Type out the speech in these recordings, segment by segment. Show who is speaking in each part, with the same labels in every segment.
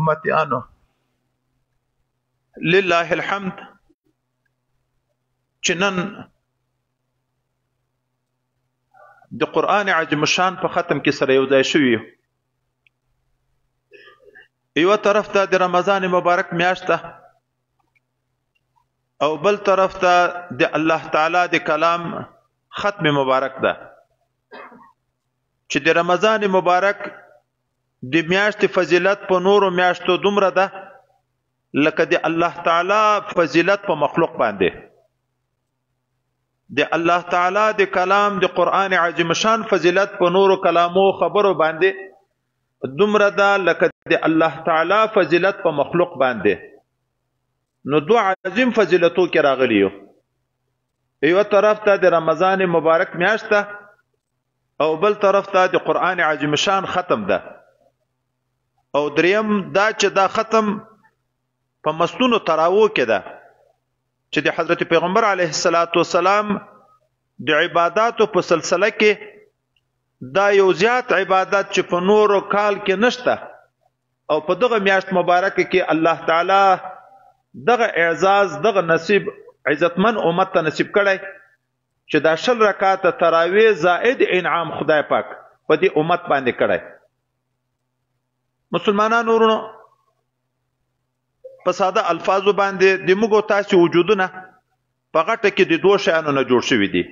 Speaker 1: امتیانو لله الحمد چې نن د قرآن عظیم شان په ختم کې سره یو ځای شوي یو طرف ته د رمضان مبارک میاشت ده او بل طرف ته د الله تعالی د کلام ختم مبارک ده چې د رمضان مبارک د میاشت فضیلت په نورو میاشتو دومره ده لکه د الله تعالی فضیلت په مخلوق باندې د الله تعالی د کلام د قرآن عظیم شان فضیلت په نورو کلامو خبرو باندې دومره ده لکه د الله تعالی فضیلت په مخلوق باندې نو دو عظیم فضیلتو کې راغلی یو طرف ته د رمضان مبارک میاشت ده او بل طرف ته د قرآن عظیم شان ختم ده او دریم دا چې دا ختم په مستونو تراو کې ده چې د حضرت پیغمبر علیه السلام د عباداتو په سلسله کې دا یو زیات عبادت چې په نورو کال کې نشته او په دغه میاشت مبارکه کې الله تعالی دغه اعزاز دغه نصیب عزتمن امت ته نصیب کړی چې دا 10 رکعات تراویح زائد انعام خدای پاک په دې امت باندې کړی مسلمانانو ورونو په ساده الفاظو باندې د موږ تاسو وجودونه په غټه کې د دوه شیانو نه جوړ شوي دي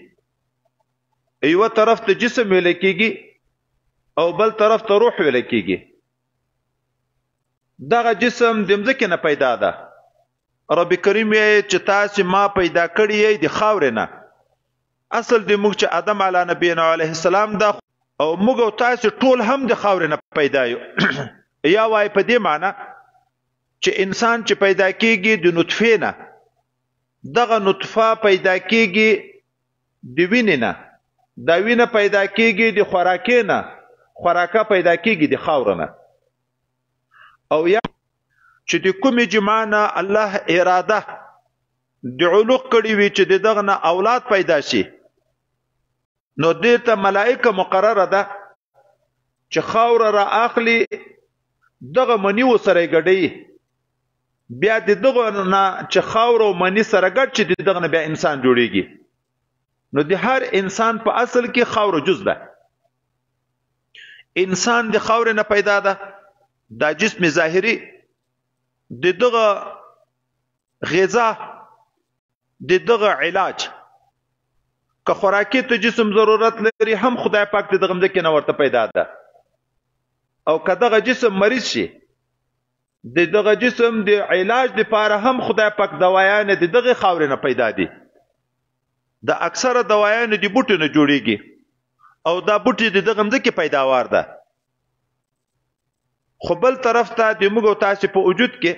Speaker 1: یو طرف ته جسم ویل کېږي او بل طرف ته روح ویل کېږي دغه جسم د مځکې نه پیدا ده رب کریم یې چې تاسو ما پیدا کړی یې د خاورې نه اصل د موږ چې آدم علی نبینا علیه السلام ده او موږ تاسو ټول هم د خاورې نه پیدا یو یا وای په دې معنی چې انسان چې پیدا کیږي د نطفه نه دغه نطفه پیدا کیږي د وینې نه دا وینه پیدا کیږي د خوراکې نه خوراکه پیدا کیږي د خاور نه او یا چې د کومې جماع نه الله اراده د علوق کړي وي چې دغه نه اولاد پیدا شي نو دې ته ملائکه مقرره ده چې خاور را اخلي دغه منی وسره ګډي بیا دغه نه چې خاور او منی سره ګډ چې دغه نه بیا انسان جوړیږي نو د هر انسان په اصل کې خاور جز ده انسان د خاور نه پیدا ده دا جسم ظاهري دغه غذا دغه علاج که خوراکي ته جسم ضرورت لري هم خدای پاک دغه مځکه نه ورته پیدا ده او که دغه جسم مریض شي دغه جسم د علاج لپاره هم خدای پاک دوايان دغه خاور نه پیدا دي د اکثره دوايان د بوټو نه جوړيږي او دا بوټي دغه مځکه پیداوار ده خو بل طرف ته د موږ تاسو په وجود کې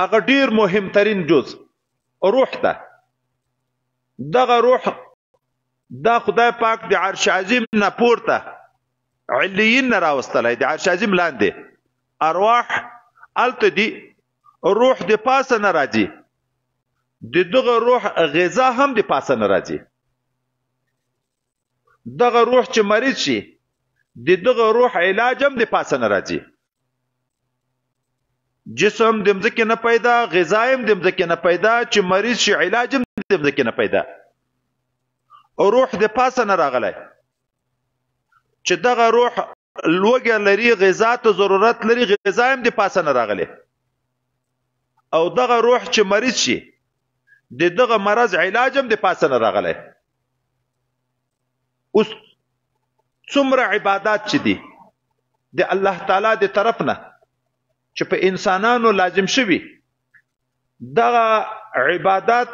Speaker 1: هغه ډیر مهم ترين جز روح ده دغه روح دا خدای پاک د عرش عظیم نه پورته علیین نه راوستلای د عرش عظیم لاندې ارواح التدي روح د پاسه نه راځي دغه روح غذا هم د پاسه نه راځي دغه روح چې مریض شي دغه روح علاج هم د پاسه نه راځي جسم د مځکې نه پیدا غذا هم د مځکې نه پیدا چې مریض شي علاج هم د مځکې نه پیدا او روح د پاسه نه راغلی چې دغه روح لوګه لري غذا ته ضرورت لري غذا هم د پاسه نه راغلی او دغه روح چې مریض شي دغه مرض علاج هم د پاسه نه راغلی اوس څومره عبادت چې دي د الله تعالی د طرف نه چې په انسانانو لازم شوي دغه عبادت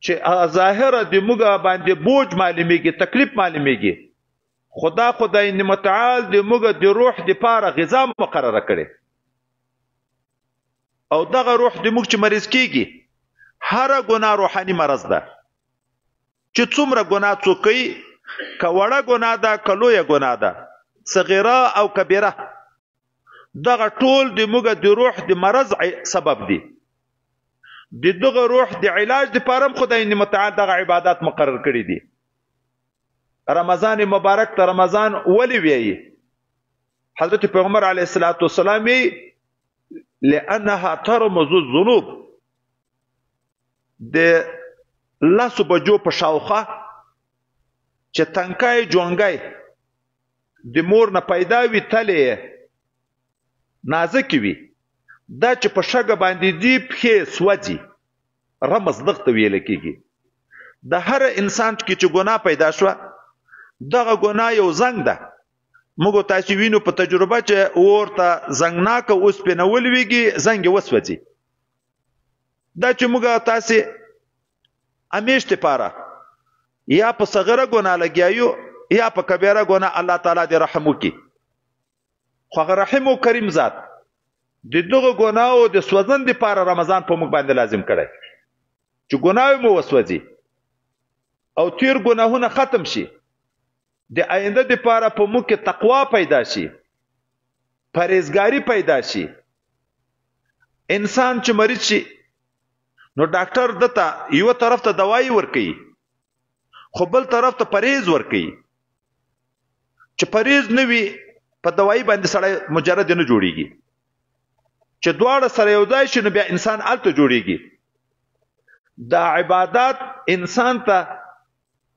Speaker 1: چې ظاهره د موږ باندې بوج معلومیږي تکلیف معلومیږي خدای متعال د موږ د روح د پاره غذا مقرره کړي او دغه روح د موږ چې مریض کیږي هر ګناه روحاني مرض ده چې څومره ګناه څوک کوي که وړه ګناه ده که لویه ګناه ده صغیره او کبیره دغه ټول د موږ د روح د مرض سبب دي دغه روح د علاج لپاره خدای متعال دغه عبادت مقرر کړي دي رمضان مبارک ته رمضان ولی وی حضرت پیغمبر علیه السلام لانها ترمز الذنوب د لاسو بجو په شاوخه چې تنکای جونګای د مور نه پیدا وي تلې نازک وي دا چې په شګه باندې دی پښې سوځي رمز دغه ویل کیږي د هر انسان چې ګناه پیدا شو دغه ګناه یو زنګ ده موږ تاسو وینو په تجربه چې ورته زنګناک اوس په نول ویږي زنګ وسوځي دا چې موږ تاسو امیشته پاره یا په صغیره ګناه لګیایو یا په کبیره ګناه الله تعالی دې رحم وکي خو رحم او کریم ذات د دغه ګناو د سوځن د پاره رمضان په موږ باندې لازم کړی چې ګناه مو وسوځي او تیر ګناهونه ختم شي د آینده د پاره په موږ کې تقوا پیدا شي پرهیزګاری پیدا شي انسان چې مریض شي نو ډاکټر دته یو طرف ته دوايي ورکي خو بل طرف ته پرهیز ورکي چې پرهیز نه وي په دوايي باندې سړی مجرد نه جوړيږي چې دواړه سره یو ځای شي نو بیا انسان الته جوړيږي دا عبادت انسان ته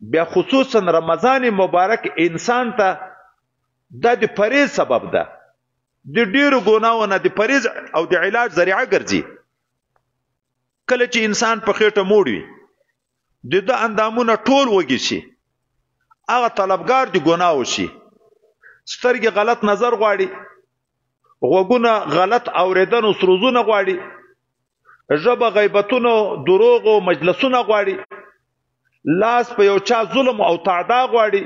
Speaker 1: بیا خصوصا رمضان مبارک انسان ته د پرهیز سبب ده د ډیرو ګناهونو د پرهیز او د علاج ذریعہ ګرځي کله چې انسان په خېټه موړي د اندامونو ټول وږي شي هغه طلبګار دی ګناه وشي سترګې غلط نظر غواړي غوږونه غلط اوریدن او سروزونه غواړي ژبه غیبتونو دروغ او مجلسونه غواړي لاس په یو چا ظلم او تعدا غواړي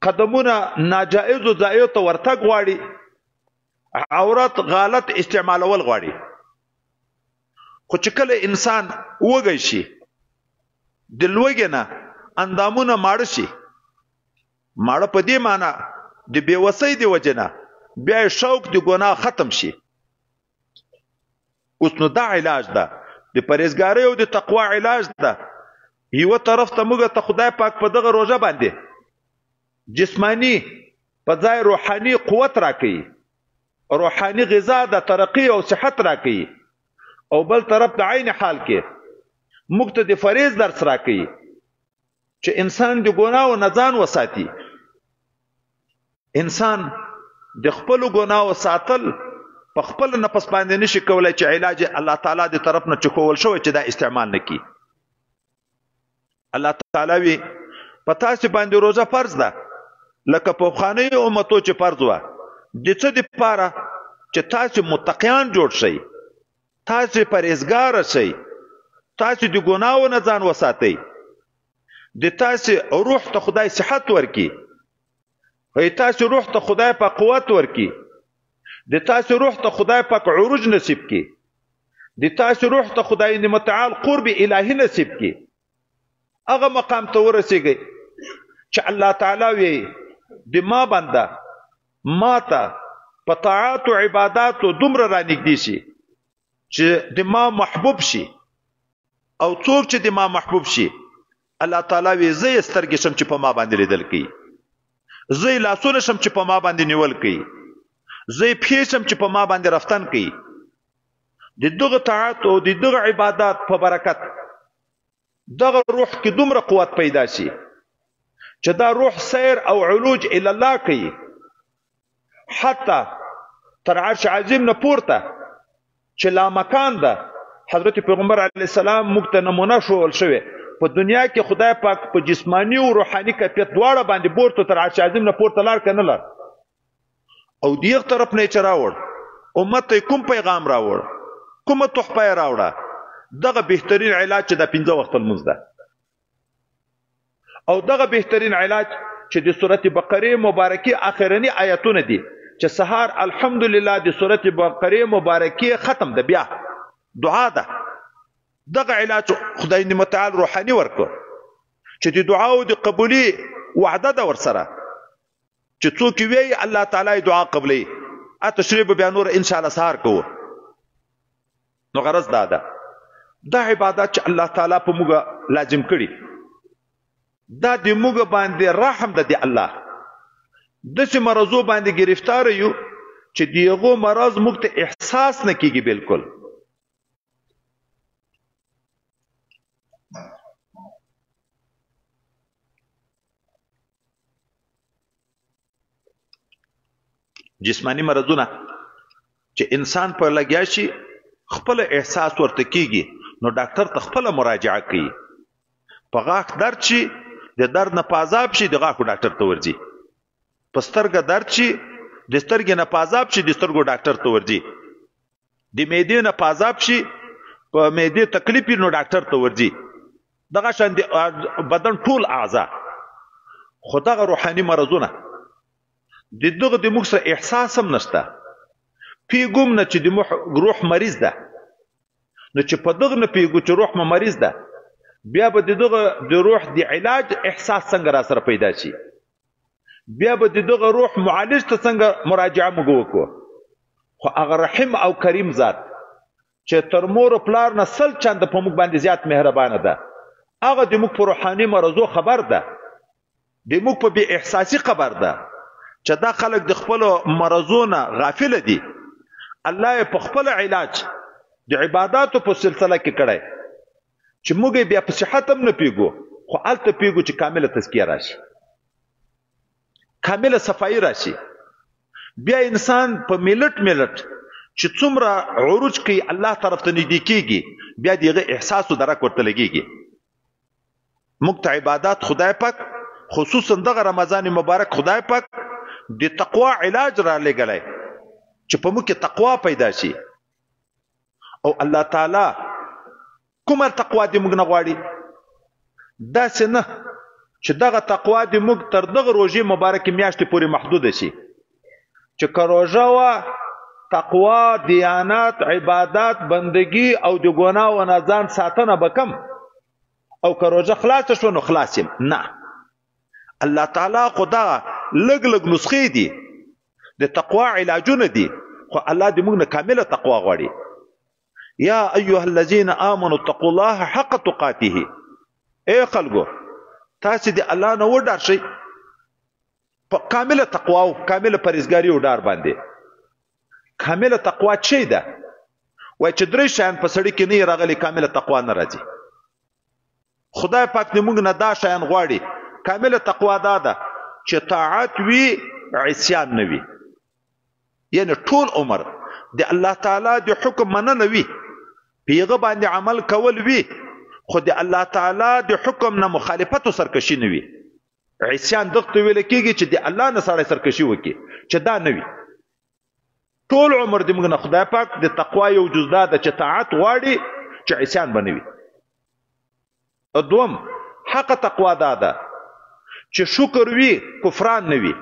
Speaker 1: قدمونه ناجائز او ضایع ته ورتګ غواړي عورت غلط استعمالول غواړي خو چې کله انسان وږی شي د لوږې نه اندامونه ماړه شي ماړه په دې معنی د بېوسۍ د وجې نه بیا شوق د ګناه ختم شي اوس نو دا علاج ده د پرهیزګارۍ او د تقوا علاج ده یو طرف ته موږ ته خدای پاک په دغه روزه باندې جسمانی په ځای روحاني قوت راکړي روحاني غذا د ترقی او صحت راکړي او بل طرف د عین حال کې موږ ته د فریض درس راکړي چې انسان د ګناو نه ځان وساتي انسان د خپل ګناو ساتل په خپل نفس باندې نشي کولای چې علاج الله تعالی د طرف نه چکول شوی چې دا استعمال نکړي الله تعالی وی پتا چې باندې روزه فرض ده لکه په خانه امتو چې فرض و د څه د پاره چې تاسو متقیان جوړ شئ تاسو پرهیزګار شئ تاسو د ګناو نه ځان وساتئ د تاسو روح ته خدای صحت ورکي هي تاسو روح ته خدای په قوت ورکي د تاسو روح ته خدای په عروج نصیب کی د تاسو روح ته خدای متعال قرب الهی نصیب کی هغه مقام ته ورسیږي چې الله تعالی وی د ما بنده ما ته په طاعات او عبادت دومره رانږدې شي چې د ما محبوب شي او څوک چې د ما محبوب شي الله تعالی وی زه سترګې شم چې په ما باندې لیدل کوي زه لاسونه شم چې په ما باندې نیول کوي زه پښې شم چې په ما باندې رفتن کوي د دغه طاعت او د دغه عبادت په برکت دغه روح کې دومره قوت پیدا شي چې دا روح سیر او علوج الی الله کوي حتی تر عرش عظیم نه پورته چې لا مکان ده حضرت پیغمبر علیه السلام موږ ته نمونه شول شوی په دنیا کې خدای پاک په جسمانی او روحاني کیفیت دواړه باندې پورته تر عرش عظیم نه پورته لار کنه لار او دیغه طرف نه چراوړ امت ته کوم پیغام راوړ کومه تحفه راوړه دغه بهترین علاج چې د 15 وخت المنځ ده او دغه بهترین علاج چې د سورته بقره مبارکه اخرنی آیاتونه دي چې سحر الحمدلله د سورته بقره مبارکه ختم ده بیا دعا ده دغه علاج خدای متعال روحاني ورکو چې د دعا او د قبولي وعده ده ورسره چې څوک وی الله تعالی دعا قبلي اتشریب بیا نور ان شاء الله سحر کوو نو غرض ده دا عبادت چې الله تعالی په موږ لازم کړي دا د موږ باندې رحم ده دی الله داسې مرضو باندې گرفتار یو چې د هغو مرض موږ ته احساس نه کیږي بالکل. جسمانی مرضونه چې انسان پر لګیا شي خپل احساس ورته کیږي نو ډاکټر ته خپل مراجعه کوي. په غاښ درد شي د درد نه پازاب شي د غاښو ډاکټر ته ورځي. په سترګه درد شي د سترګې نه پازاب شي د سترګو ډاکټر ته ورځي. د معدې نه پازاب شي په معدې تکلیف نو ډاکټر ته ورځي. دغه شان د بدن ټول اعضاء. خو دغه روحاني مرضونه دغه د موږ سره احساس هم نشته. پیګوم نه چې د روح مریض ده نو چې په دغه نه پیګو چې روح مریض ده بیا به دغه د روح د علاج احساس څنګه را سره پیدا شي. بیا به دغه روح معالج ته څنګه مراجعه موږ وکړو. خو هغه رحیم او کریم ذات چې تر مور پلار نه سل چنده په موږ باندې زیات مهربانه ده هغه د موږ په روحاني مرضو خبر ده. د موږ په بې احساسي خبر ده چې دا خلک د خپل مرضونه غافل دي. الله په خپل علاج د عبادتو په سلسله کې کړی چې موږ بیا په صحت هم نه پیګو خو الته پیګو چې کامله تزکیه راشي کامله صفائی راشي. بیا انسان په ملت چې څومره عروج کوي الله طرف ته نږدې کیږي بیا دغه احساس او درک ورته لګيږي. موږ ته عبادت خدای پاک خصوصا دغه رمضان مبارک خدای پاک د تقوا علاج را لګلای چې په موږ کې تقوا پیدا شي. او الله تعالی کومه تقوا دې موږ نه غواړي داسې نه چې دغه تقوا دې موږ تر دغه روژې مبارکې میاشتې پورې محدود شي چې که روژه وه تقوا دیانت عبادت بندگی او د ګناه و نه ځان ساتنه به کم او که روژه خلاصه شوه نو خلاص یم. نه الله تعالی خو دغه لږ لږ نسخې دي د تقوا علاجونه دي خو الله دې موږ نه کامله تقوا غواړي. یا ایها الذین آمنوا اتقوا الله حق تقاته. اے خلکو تاسو دې الله نه وډار شئ په کامله تقوا او کامله پرهیزګاري او ډار باندې. کامله تقوا چي ده وای چې درې شیان په سړی کې نه راغلي کامله تقوا نه راځي. خدای پاک دې موږ نه دا شیان غواړي. کامله تقوا دا ده چې طاعت وي عصيان نه وي. یعنی ټول عمر د الله تعالی د حکم مننه وي پیغه باندې عمل کول وي خو د الله تعالی د حکم نه مخالفت او سرکشي نه وي. عصيان دغه ویل کېږي چې د الله نه سره سرکشي وکي چې دا نه وي. ټول عمر د موږ نه خدای پاک د تقوا یو جزء ده چې طاعت غواړي چې عصيان بنوي. دوم حق تقوا ده چې شکر وي کفران نه وي.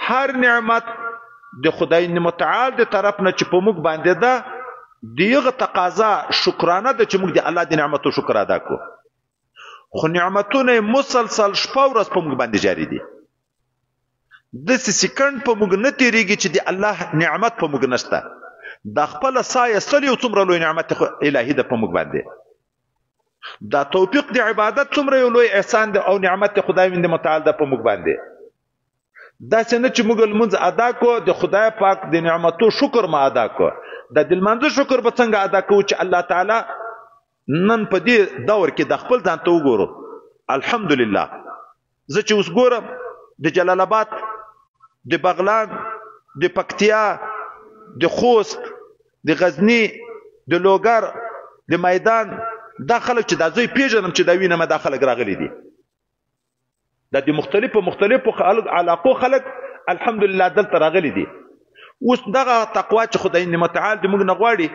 Speaker 1: هر نعمت د خدای متعال د طرف نه چې په موږ باندې ده دیغه تقاضا شکرانه ده چې موږ د الله د نعمتو شکر ادا کړو. خو نعمتونه مسلسل شپه ورځ په موږ باندې جاری دي. د سکند په موږ نه تیریږي چې د الله نعمت په موږ نشته. د خپل سایه سلی او څومره لوی نعمت الهی ده په موږ باندې. دا توفیق د عبادت څومره یو لوی احسان ده او نعمت خدای مند متعال ده په موږ باندې. دا څنګه چې موږ لمونځ ادا کو د خدای پاک د نعمتو شکر ما ادا کو. د دلمنځ شکر به څنګه ادا کو چې الله تعالی نن په دې دور کې د خپل ځان ته وګورو. الحمدلله زه چې اوس ګورم د جلال آباد د بغلان د پکتیا د خوست د غزنی د لوګر د میدان دا خلک چې دا زوی پیژنم چې دا وینم دا خلک راغلي دي. دا د مختلفو علاقو خلک الحمدلله دلته راغلي دي. اوس دغه تقوا چې خدای متعال دې موږ نه غواړي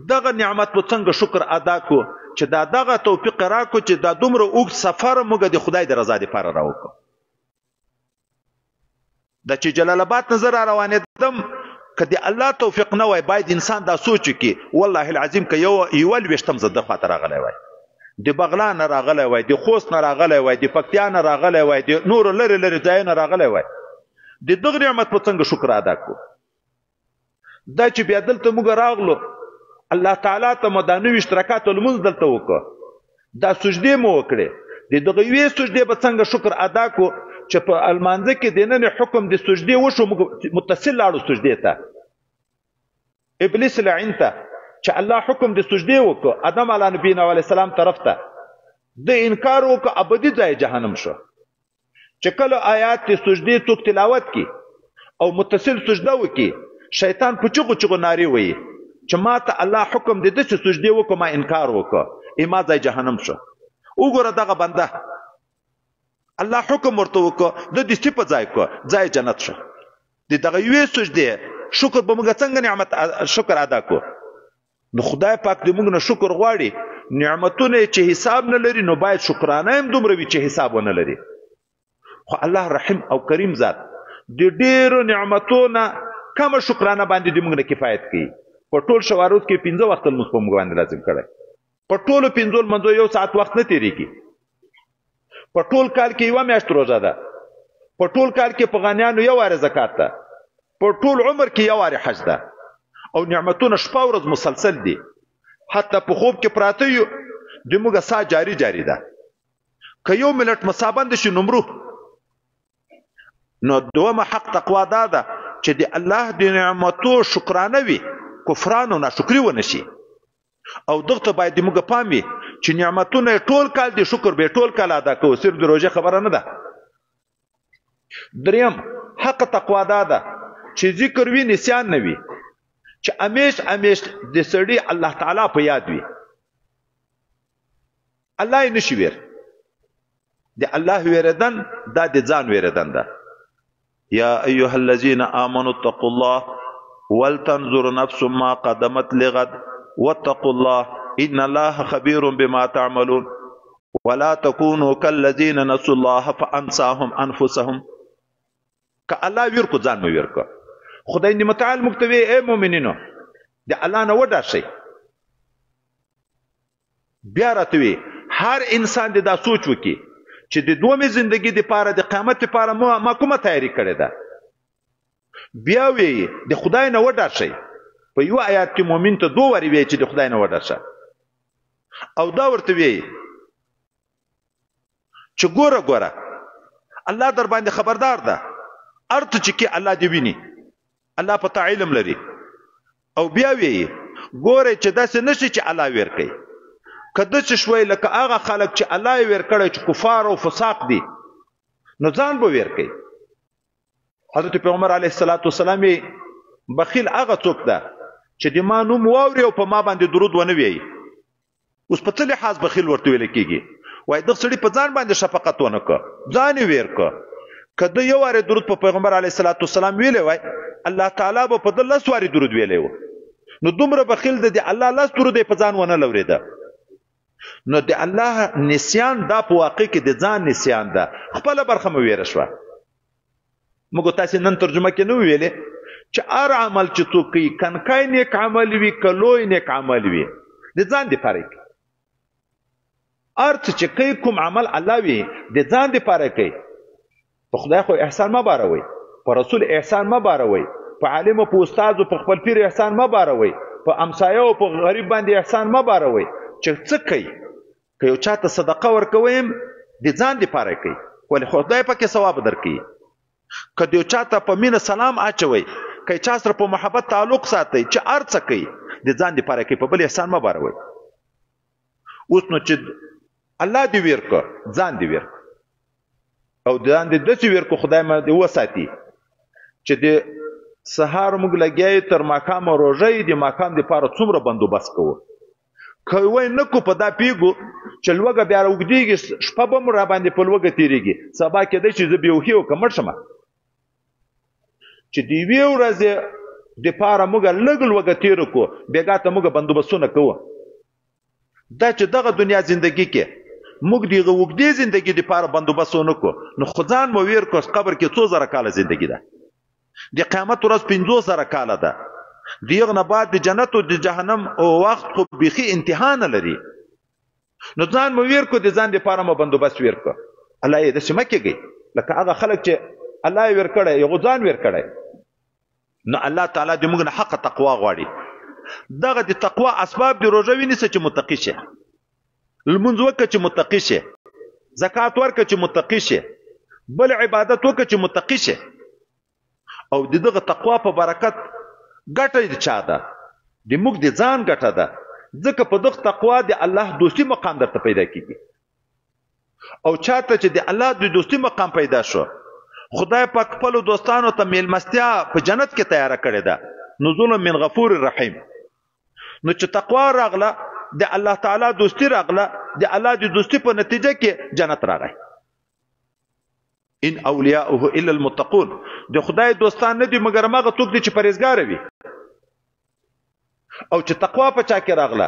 Speaker 1: دغه نعمت په څنګه شکر ادا کو چې دغه توفیق راکو چې دا دومره اوږد سفر موږ د خدای د رضا لپاره راوکړو. دا چې جلال آباد نظر روانېدم که د الله توفیق نه وای باید انسان دا سوچ وکړي والله العظیم که یو لویشتم زه د خواته راغلی وای د بغلان نه راغلی وای د خوست نه راغلی وای د پکتیا نه راغلی وای د نورو لرې لرې ځایونه راغلی وای د دغه نعمت په څنګه شکر ادا کړو. دا چې بیا دلته موږ راغلو الله تعالی ته مو دا 90 رکعات لمونځ دلته وکړو. دا سجدې مو وکړې د دغه یوې سجدې به څنګه شکر ادا کو چې په المانځه کې د نن حکم د سجدې وشو موږ متصل لاړو سجدې ته ابلیس لعین ته چې الله حکم د سجدې وکړو آدم علی نبینا علیه السلام طرف ته د انکار وکړو ابدي ځای جهنم شو چې کله آیات د سجدې څوک تلاوت کی او متصل سجده وکي شیطان په چغو چغو ناری وي چې ما ته الله حکم د دې سجدې وکړو ما انکار وکړو ما ځای جهنم شو وګوره دغه بنده الله حکم ورته وکړو د دې په ځای کو ځای جنت شو د دغه یوې سجدې شکر به موږ څنګه نعمت شکر ادا کو نو خدای پاک دې موږ نه شکر غواړي نعمتونه چې حساب نه لري نو باید شکرانه هم دومره وي چې حساب ونه لري خو الله رحیم او کریم ذات د ډیرو نعمتونو کوم شکرانه باندې دې موږ نه کفایت کوي په ټول شوارود کې 15 وخت لمونځ په موږ باندې لازم کړی په ټولو 15 منځو یو ساعت وخت نه تیریږي په ټول کال کې یو میاشت روزه ده په ټول کال کې په غنیانو یو واره زکات ده په ټول عمر کې یو واره حج ده او نعمتونه شپه ورځ مسلسل دي حتی په خوب کې پراته یو د موږ سا جاری ده که یو ملت مصابند شي نمرو نو دومه حق تقوا ده چې د الله د نعمتو شکرانه وي کفران او ناشکری ونشي او دغه باید موږ پامي چې نعمتونه ټول کال دي شکر به ټول کال ادا کوو صرف د روزه خبره نه ده دریم حق تقوا ده چې ذکر وی نسیان نه وي چې امیش د سړي الله تعالی په یاد وي الله یې نشي ویر د الله ویردن دا د ځان ویردن ده یا ایها الذين آمنوا اتقوا الله ولتنظر نفس ما قدمت لغد واتقوا الله ان الله خبير بما تعملون ولا تكونوا كالذين نسوا الله فانساهم انفسهم که الله ویر کو ځان مو ویر کو خدای دې متعال مکتوی اے مؤمنینو د الله نه وډا شي بیا راتوي هر انسان دې دا سوچ وکي چې د دومره زندگی د پاره د قیامت لپاره ما کومه تیاری کړې ده بیا وی د خدای نه وډا شي په یو آیات کې مؤمن ته دوه وری وی چې د خدای نه وډا شي او دا ورته وی چې ګوره الله در باندې خبردار ده ارته چې کې الله دی ویني الله پتا علم لري او بیا وی ګوره چې داسې نشي چې الله ور کوي کده چې شوي لکه هغه خلک چې الله ور کړی چې کفار او فساق دي نو ځان به ور کوي حضرت پیغمبر علیه الصلاۃ والسلام بخیل هغه څوک ده چې د ما نوم واوري او په ما باندې درود ونه وي اوس په څه لحاظ بخیل ورته ویل کیږي وای د سړي په ځان باندې شفقت ونه ک ځان ور ک کده یو واره درود په پیغمبر علیه الصلاۃ والسلام ویلې وای الله تعالی به په دله سواری درود ویلې نو دومره بخیل ده د الله لاس درود په ځان ونه لوريده نو د الله نسیان دا په واقع کې د ځان نسیان ده خپل برخه مو ویره شو موږ تاسو نن ترجمه کې نو ویلې چې ار عمل چې تو کوي کنکای نیک عمل وی کلوې نیک عمل وی د ځان دی فرق ارت چې کوي کوم عمل الله وی د ځان دی فرق کوي په خدای خو احسان ما باروي په رسول احسان ما باروي په عالم او په استاد او په خپل پیر احسان ما باروي په امسایه او په غریب باندې احسان ما باروي چې څه کوي که یو چاته صدقه ورکویم د ځان دی پاره کوي ولې خدای پکې ثواب درکړي که یو چاته په مینه سلام اچوي که چا سره په محبت تعلق ساتي چې ارڅ کوي د ځان دی پاره کوي په بل احسان ما باروي اوس نو چې الله دی ورکو ځان دی ورکو او ځان دی د څه ورکو خدای ما دی وساتي چې د سهار موږ لګیای تر ماقام روزي د ماقام دی پاره څومره بندوبست کوو کوي نه کو په دا پیګو چې لوګه بیا وګدیږي شپه به مر باندې په لوګه تیریږي سبا کې د چې زبیو هیو کمر شمه چې دی ویو ورځ د پاره موږ لګل وګه تیر کو بیګا ته موږ بندوبستونه کوو دا چې دغه دنیا زندگی کې موږ دیغه وګدی زندگی د پاره بندوبستونه کو نو خدان مو ویر کو قبر کې 2000 کال زندگی ده د قیامت ورځ 500 کال ده دیغه نه بعد د جنت او د جهنم او وخت خو بيخي امتحان لري نو ځان مو ویر کو د ځان لپاره مو بندوبست ویر کو الله یې د سمکهږي لکه هغه خلک چې الله ویر کړي یو ځان ویر کړي نو الله تعالی دې موږ نه حق تقوا غواړي دغه د تقوا اسباب د روزه ویني چې متقی شه المنځ وکړه چې متقی شه زکات ورکړه چې متقی شي، بل عبادت وکړه چې متقی شي. او دغه تقوا په برکت ګټه د چا ده؟ د موږ د ځان ګټه ده. ځکه په دغه تقوا د الله دوستی مقام درته پیدا کیږي. او چاته چې د الله د دوستی مقام پیدا شو، خدای پاک خپل دوستانو ته میلمستیا په جنت کې تیار کړی ده، نزول من غفور رحیم. نو چې تقوا راغله، د الله تعالی دوستی راغله، د الله د دوستی په نتیجه کې جنت راغی. ان اولیاءه الا المتقون، د خدای دوستان نه دي مګر هغه څوک دي چې پرهیزګار وي. او چې تقوا په چا کې راغله،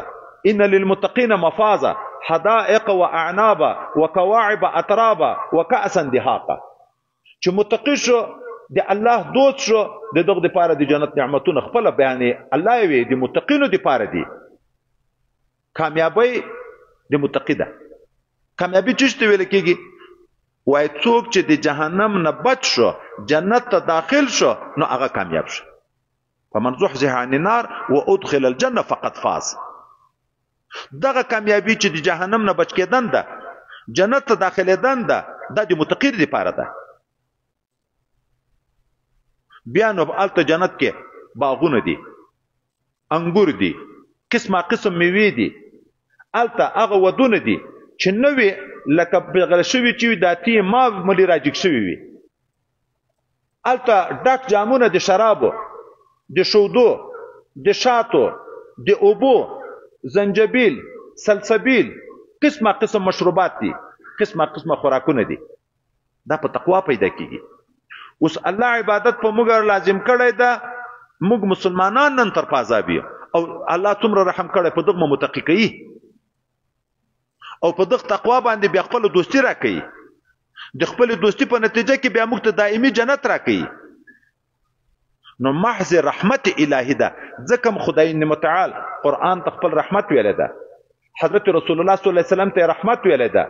Speaker 1: ان للمتقین مفازا حدائق واعنابا وكواعب اترابا وكأسا دهاقا. چې متقی شو، د الله دوست شو، دغه د پاره د جنت نعمتونه خپل بیانې الله وی د متقینو د پاره دي. کامیابی د متقی ده. کامیابی څه ویل کېږي؟ وای څوک چې د جهنم نه بچ شو، جنت ته داخل شو، نو هغه کامیاب شو. فمن زحزح عن النار وادخل الجنه فقد فاز. دغه کامیابی چې د جهنم نه بچ کېدن ده، جنت ته داخلېدن ده، دا د متقی لپاره ده. بیا نو الته جنت کې باغونه دي، انګور دي، قسمه قسم میوې دي. الته هغه ودونه دي چې نوې لکه بغل شوي چې داتی ما ملي راجګ شوي وي. الته ډک جامونه د شرابو، د شودو، د شاتو، د اوبو، زنجبیل، سلسبیل، قسمه قسم مشروبات دي، قسمه قسمه خوراکونه دي. دا په تقوا پیدا کیږي. اوس الله عبادت په موږ لازم کړی ده. موږ مسلمانان نن تر پازابی او الله څومره رحم کړی په دغه متقی کوي او په دغه تقوا باندې بیا خپل دوستی راکوي. د خپل دوستی په نتیجه کې بیا موږ ته دایمي جنت راکوي. نو محض رحمت الهی ده. ځکه خدای متعال قرآن ته خپل رحمت ویلی ده، حضرت رسول الله صلی الله علیه وسلم ته رحمت ویلی ده.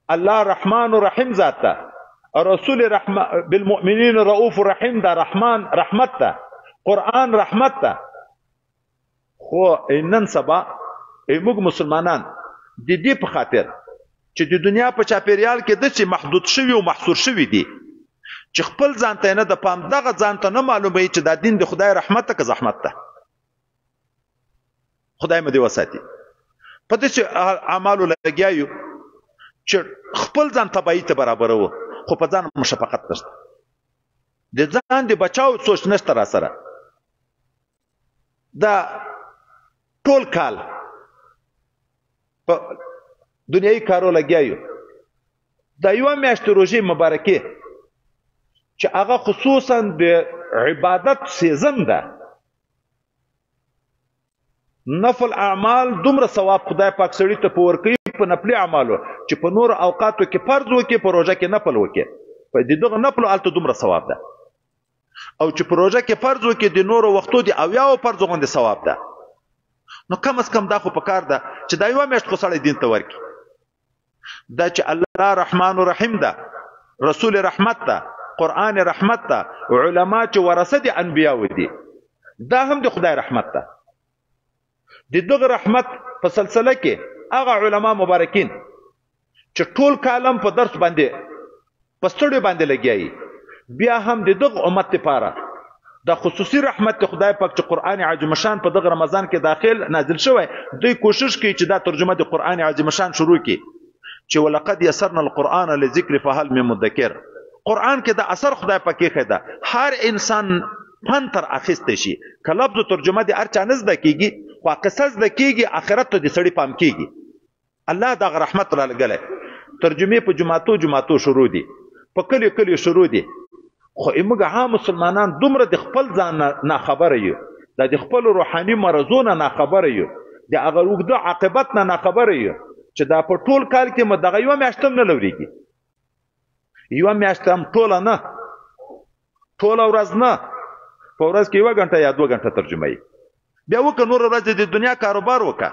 Speaker 1: الله رحمان و رحیم ذات ده. رسول بالمؤمنین رؤوف رحیم ده. رحمان رحمت ده، قرآن رحمت ده. خو نن سبا موږ مسلمانان د دې په خاطر چې د دنیا په چاپیریال کې د چې محدود شوي او محصور شوي دي، چې خپل ځان ته نه د پام دغه ځان ته نه معلوموي چې دا دین د خدای رحمت ته که زحمت ده. خدای مو دې وساتي. په دې اعمالو لګیا یو چې خپل ځان تبعی ته برابرو، خو په ځان مشفقت نشته، د ځان د بچاو سوچ نشته را سره. دا ټول کال په دنیایي کارو لګیا یو. دا یوه میاشت روژې مبارکې چې هغه خصوصا د عبادت سیزن ده. نفل اعمال دومره ثواب خدای پاک سړي ته په ورکوي په نفلي اعمالو چې په نور اوقاتو کې فرض وکړي، په روژه کې نفل وکړي. په دغه نفلو هلته دومره ثواب ده. او چې په روژه کې فرض وکړي، د نورو وختو د اویاو فرضو غوندې ثواب ده. نو کم از کم دا خو پکار ده چې دا یوه میاشت خو سړی دین ته ورکړي. دا چې الله رحمان و رحیم ده، رسول رحمت ده، قرآن رحمت ده، علما چې ورثه د انبیاو دي، دا هم د خدای رحمت ده. د دغه رحمت په سلسله کې هغه علما مبارکین چې ټول کالم په درس باندې په ستړي باندې لګیایي، بیا هم د دغه امت لپاره دا خصوصي رحمت خدای پاک چې قرآن عظیم شان په دغه رمضان کې داخل نازل شوی، دوی کوشش کوي چې دا ترجمه د قرآن عظیم شان شروع کړي چې ولقد یسرنا القرآن للذکر فهل من مدکر. قرآن کې دا اثر خدای پاک یې ده، هر انسان فن تر اخیسته شي. که لفظ ترجمه د هر چا نه زده کېږي، خو قصه زده کېږي، آخرت ته د سړي پام کېږي. الله دغه رحمت را لګلی. ترجمې په جماعتو شروع دي، په کلیو شروع دي. خو موږ عام مسلمانان دومره د خپل ځان ناخبره یو، د خپل روحاني مرضونو ناخبره یو، د هغه اوږده عاقبت نه ناخبره یو چې دا په ټول کال کې مو دغه یوه میاشت هم نه لورېږي. یوه میاشت هم ټوله نه، ټوله ورځ نه، په ورځ کې 1 غنټه یا 2 غنټه ترجمه یې. بیا وکړه نور ورځ د دنیا کاروبار وکړه.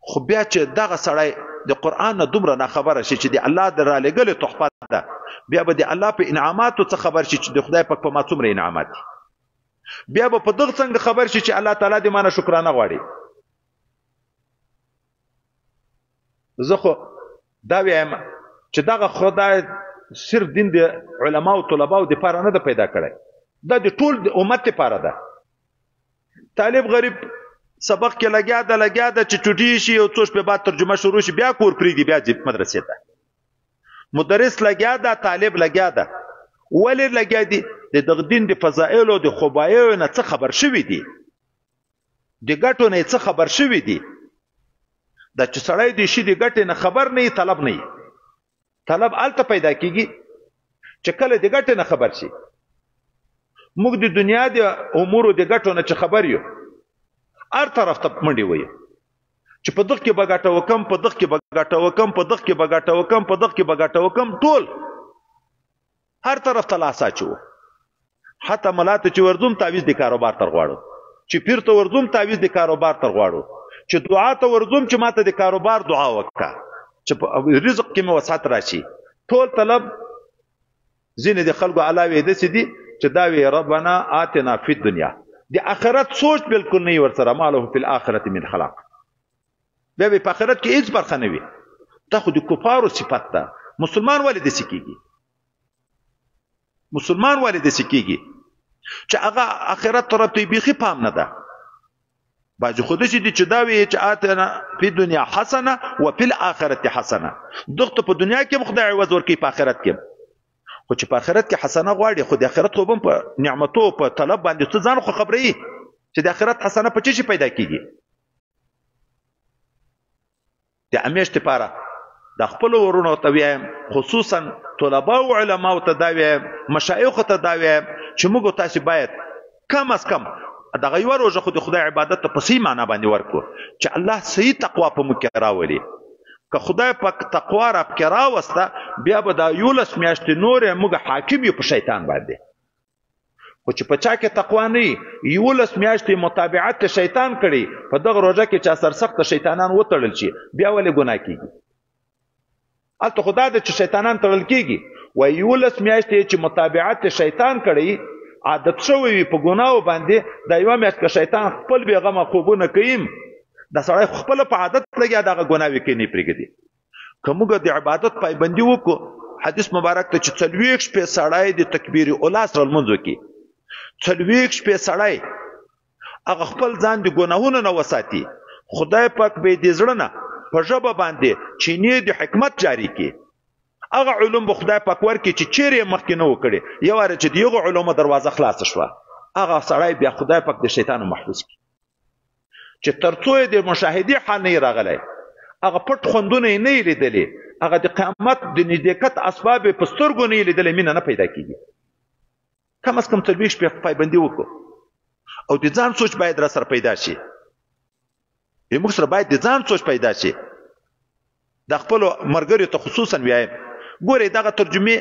Speaker 1: خو بیا چې دغه سړی د قرآن نه دومره ناخبره شي چې د الله د رالېږلې تحفه ده، بیا به د الله په انعاماتو څه خبر شي چې د خدای پاک په ما څومره انعامات دي. بیا به په دغه څنګه خبر شي چې الله تعالی دې ما نه شکرانه غواړي. زه خو دا وایم چې دغه خدای صرف دین د علما او طلباو د پاره نه ده پیدا کړی، دا د ټول د امت لپاره ده. طالب غریب سبق کې لګیا ده چې چټي شي او څو شپې بعد ترجمه شروع شي بیا کور پرېږدي بیا ځي مدرسې ته. مدرس لګیا ده، طالب لګیا ده. ولې لګیا دي؟ د دغه دین د فضایلو د خوبایو نه څه خبر شوي دي، د ګټو نه څه خبر شوي دي. دا چې سړی د شي د ګټې نه خبر نه طلب نه طلب الته پیدا کیږي چې کله د ګټې نه خبر شي. موږ د دنیا د امورو د ګټو نه چې خبر یو هر طرف ته منډې وایو چې په دغه کې به ګټه وکم، په دغه کې به ګټه وکم، په دغه کې به ګټه وکم، په دغه کې به ګټه وکم، ټول هر طرف ته لاس اچو. حتی ملاته چې ورځم تعویض د کاروبار تر غواړو، چې پیر ته ورځم تعویض د کاروبار تر غواړو، چې دعا ته ورځم چې ماته د کاروبار دعا وکړه چې رزق کې مې وسعت راشي. ټول طلب ځینې د خلکو علاوه داسې دي چې دا وی ربنا آتنا فی الدنیا، د آخرت سوچ بالکل نه ورسره، ما له فی الاخرة من خلاق. بیا په آخرت کې هیڅ برخه نه وي. دا خو د کفارو صفت ده. مسلمان ولې داسې کیږي؟ مسلمان ولې داسې کیږي چې هغه آخرت طرف ته بیخي پام نه ده. بعض خود چې دي چې دا وی چې آتنا فی دنیا حسنه و فی الاخرة حسنه، دغه په دنیا کې مخدع عوض ورکی، په آخرت کې خو چې په آخرت کې حسنه غواړي، خو د آخرت خو په نعمتو په طلب باندې څه ځان خو خبرې چې د آخرت حسنه په چی پیدا کیږي. د امیشت لپاره د خپل ورونو ته وایم، خصوصا طلباء او علماء ته دا وایم، مشایخ ته دا وایم چې موږ تاسو باید کم از کم دغه یو روزه خو د خدای عبادت ته په صحیح معنا باندې ورکو چې الله صحیح تقوا په موږ کې راولي. که خدای پاک تقوا را پکې راوسته بیا به دا 11 میاشتې نورې موږ حاکم یو په شیطان باندې. خو چې په چا کې تقوا نه 11 میاشتې متابعت شیطان کړي، په دغه روزه کې چا سرسخت شیطانان وتړل شي بیا ولې ګناه کیږي؟ الته خدای د چې شیطانان تړل کیږي و 11 میاشتې چې متابعت شیطان کړي عادت شوی په ګناو باندې، دا یو میاشت که شیطان خپل بیغمه خوبونه کوي دا سړی خپل په عادت لګیا دغه ګناوي کې نه پرېږدي. که موږ د عبادت پایبندي وکړو، حدیث مبارک ته چې 40 شپې سړی د تکبیر اولا سره لمونځ وکړي، 40 شپې سړی هغه خپل ځان د ګناهونو نه وساتي، خدای پاک به دې زړه نه په ژبه باندې چینې د حکمت جاری کړي. هغه علوم به خدای پاک ورکړي چې چیرې مخکې نه وکړي، یو واره چې دغه علومو دروازه خلاص شوه هغه سړی بیا خدای پاک د شیطان محفوظ کړي چې ترڅو د مشاهدي حال نه راغلی، هغه پټ خوندونه نه لیدلې، هغه د قیامت د نزدېکت اسباب په سترګو نه لیدلې، مینه نه پیدا کیږي. کم از کم 40 شپې پایبندي وکړو او د ځان سوچ باید را سره پیدا شي. موږ سره باید د ځان سوچ پیدا شي. د خپل مرګري ته خصوصا وایم، ګورې دغه ترجمه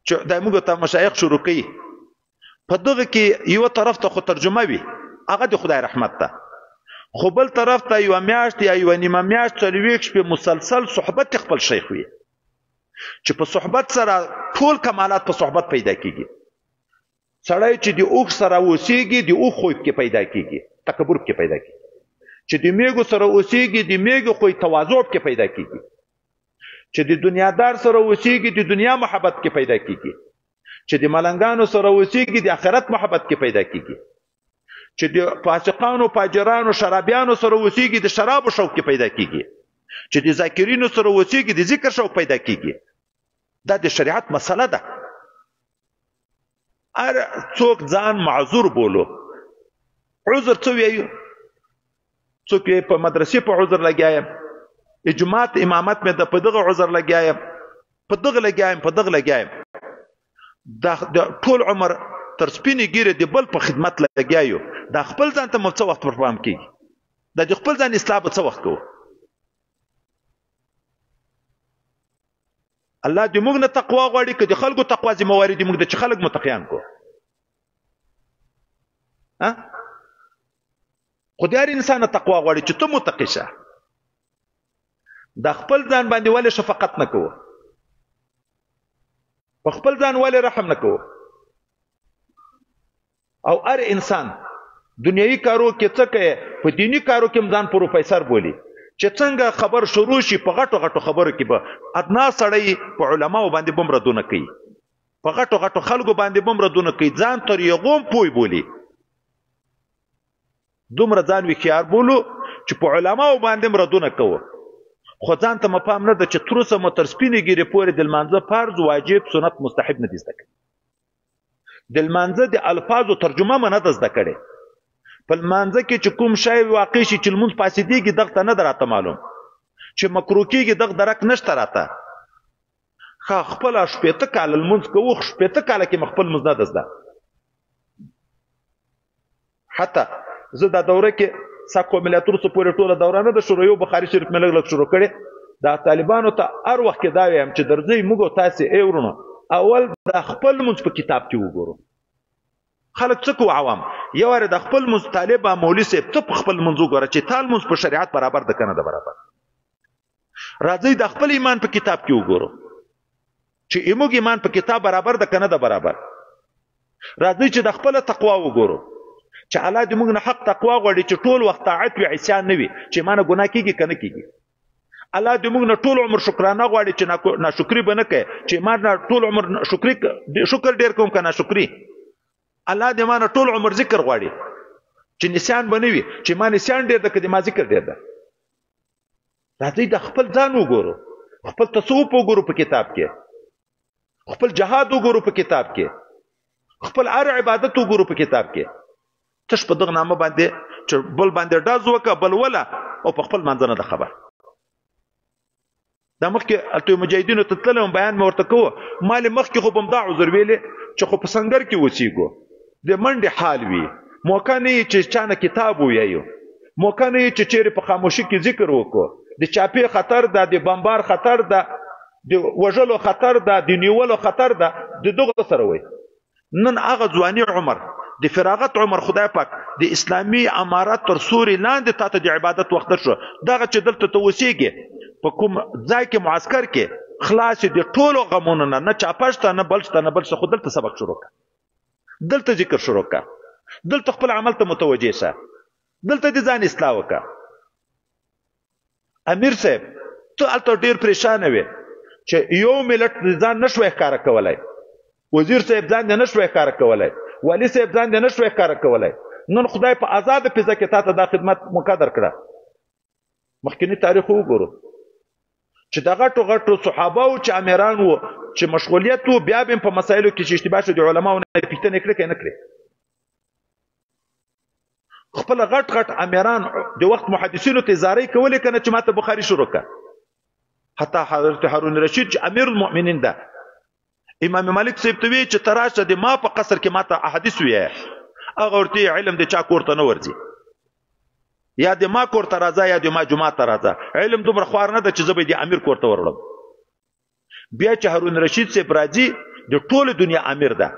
Speaker 1: چې د موږ ته مشایخ شروع کړي، په دغه کې یو طرف ته خو ترجمه وي هغه د خدای رحمت ته، خو بل طرف ته یو میاشت یا یو نیمه میاشت 40 شپې مسلسل صحبت خپل شیخ وي چې په صحبت سره ټول کمالات په صحبت پیدا کیږي. سړی چې د اوخ سره اوسېږي د اوخ خوی کې پیدا کیږي، تکبر کې پیدا کیږي. چې د میګو سره اوسېږي د میګو خوی تواضع کې پیدا کیږي. چې د دنیادار سره اوسېږي د دنیا محبت کې پیدا کیږي. چې د ملنګانو سره اوسېږي د آخرت محبت کې پیدا کیږي. چې د فاسقانو فاجرانو شرابیانو سره اوسېږي د شراب شوق کې پیدا کیږي. چې د ذاکرینو سره اوسېږي د ذکر شوق پیدا کیږي. دا د شریعت مسله ده. ار څوک ځان معذور بولو، عذر څه ویایو؟ څوک په مدرسې په عذر لګیایم، اجماعت امامت مې د په دغه عذر لګیایم، په دغه لګیایم، دا ټول عمر تر سپینې ګیرې د بل په خدمت لګیایو، دا خپل ځان ته مو څه وخت پر پام کیږي؟ دا د خپل ځان اصلاح به څه وخت کوو؟ الله دې موږ نه تقوا غواړي که د خلکو تقوا ذمہواري دې موږ د چې خلک متقیان کو. خو د هر انسان تقوا غواړي چې ته متقی شه. د خپل ځان باندې ولې شفقت نه کوو؟ په خپل ځان ولې رحم نه کوو؟ او هر انسان دنیوي کارو کې څه کوي، په دینی کارو کې ځان پروفیسور بولي، چې څنګه خبر شروع شي په غټو غټو خبرو کې به ادنا سړی په علماو باندې بم ردونه کوي، په غټو غټو خلکو باندې بم ردونه کوي، ځان تر یغوم پوی بولی، دومره ځان وخیار بولو چې په علماو باندې ردونه کوو، خو ځان ته مفهم نه ده چې تر اوسه مو تر سپینې ګیرې پورې د لمانځه فرض واجب سنت مستحب نه دي زده کړي، د لمانځه د الفاظو ترجمه مو نه ده زده کړې، په لمانځه کې چې کوم شی واقع شي چې لمونځ فاسدېږي دغه ته نه ده راته معلوم، چې مکروه کېږي دغه درک نشته راته، خپله شپېته کاله لمونځ کوو، شپېته کاله کې مې خپل لمونځ نه ده زده. حتی زه دا دوره کې ساکو ملت وروسته پورې ټوله دوره نه ده شروع، یو بخاري شریف مې لږ لږ شروع کړې، دا طالبانو ته هر وخت کې دا ویم چې درځئ موږ او تاسې ای ورونو اول د خپل لمونځ په کتاب کې وګورو. خلک څه کوو عوام، یو وارې د خپل لمونځ طالبه مولوي صاحب ته په خپل لمونځ وګوره چې تا لمونځ په شریعت برابر ده که نه ده برابر. راځئ د خپل ایمان په کتاب کې وګورو چې زموږ ایمان په کتاب برابر ده که نه ده برابر. راځئ چې د خپله تقوا وګورو چې الله دې موږ نه حق تقوا غواړي چې ټول وخت طاعت وي عصیان نه وي، چې ما نه ګناه کېږي که نه کېږي. الله دې موږ نه ټول عمر شکرانه غواړي چې ناشکري به نه کوي، چې ما نه ټول عمر شکر ډېر کوم که ناشکري. الله دې ما نه ټول عمر ذکر غواړي چې نسیان به نه وي، چې ما نسیان ډېر ده که دې ما ذکر ډېر ده. راځئ د خپل ځان وګورو، خپل تصوف وګورو په کتاب کې، خپل جهاد وګورو په کتاب کې، خپل هر عبادت وګورو په کتاب کې. تش په دغه نامه باندې چې بل باندې ډاز وکړه بل وله او په خپل منځ نه ده خبر. دا مخکې هلته مجاهدینو ته تللی وم بیان مې ورته کوو، ما لې مخکې خو به همدا عذر ویلې چې خو په سنګر کې اوسېږو، د منډې حال وي، موقع نه وي چې چا نه کتاب ووایو، موقع نه وي چې چیرې په خاموشي کې ذکر وکړو، د چاپې خطر ده، د بمبار خطر ده، د وژلو خطر ده، د نیولو خطر ده، د دغه سره وایي. نن هغه ځواني عمر د فراغت عمر خدای پاک د اسلامي امارات تر سوري لاندې تا ته د عبادت وخت شو، دغه چې دلته ته اوسېږې په کوم ځای کې معسکر کې خلاص د ټولو غمونو نه چاپه شته نه بل شته نه بل څه، خو دلته سبق شروع کړه، دلته ذکر شروع کړه، دلته خپل عمل ته متوجه شه، دلته د ځان اصلاح وکړه. امیر صاحب ته هلته ډېر پریشانه وې چې یو ملت ځان نه شوی ښکاره کولی، وزیر صاحب ځان دې نه شوی ښکاره کولی، والی صاحب ځان دې نه شوی ښکاره کولی. نن خدای په آزاده فضا کې تا ته دا خدمت مقدر کړه. مخکینی تاریخ وګورو چې د غټو غټو صحابه او چې امیران وو چې مشغولیت وو، بیا به په مسایلو کې چې اشتباه شو د علماو نه پوښتنه کړې که نه کړې. خپل غټ غټ امیران د وخت محدثینو ته زارۍ کولې که نه چې ما ته بخاري شروع کړه. حتی حضرت هارون رشید چې امیر المؤمنین ده، امام مالک صاحب ته وی چې تراشه د ما په قصر کې ما ته احادیث ویه، هغه ورته علم د چا کور ته نه ورځي، یا د ما کور ته راځه یا د ما جماعت ته راځه، علم دومره خوار نه ده چې زه به د امیر کور ته وروړم. بیا چې هارون رشید صاحب راځي د ټولې دنیا امیر ده،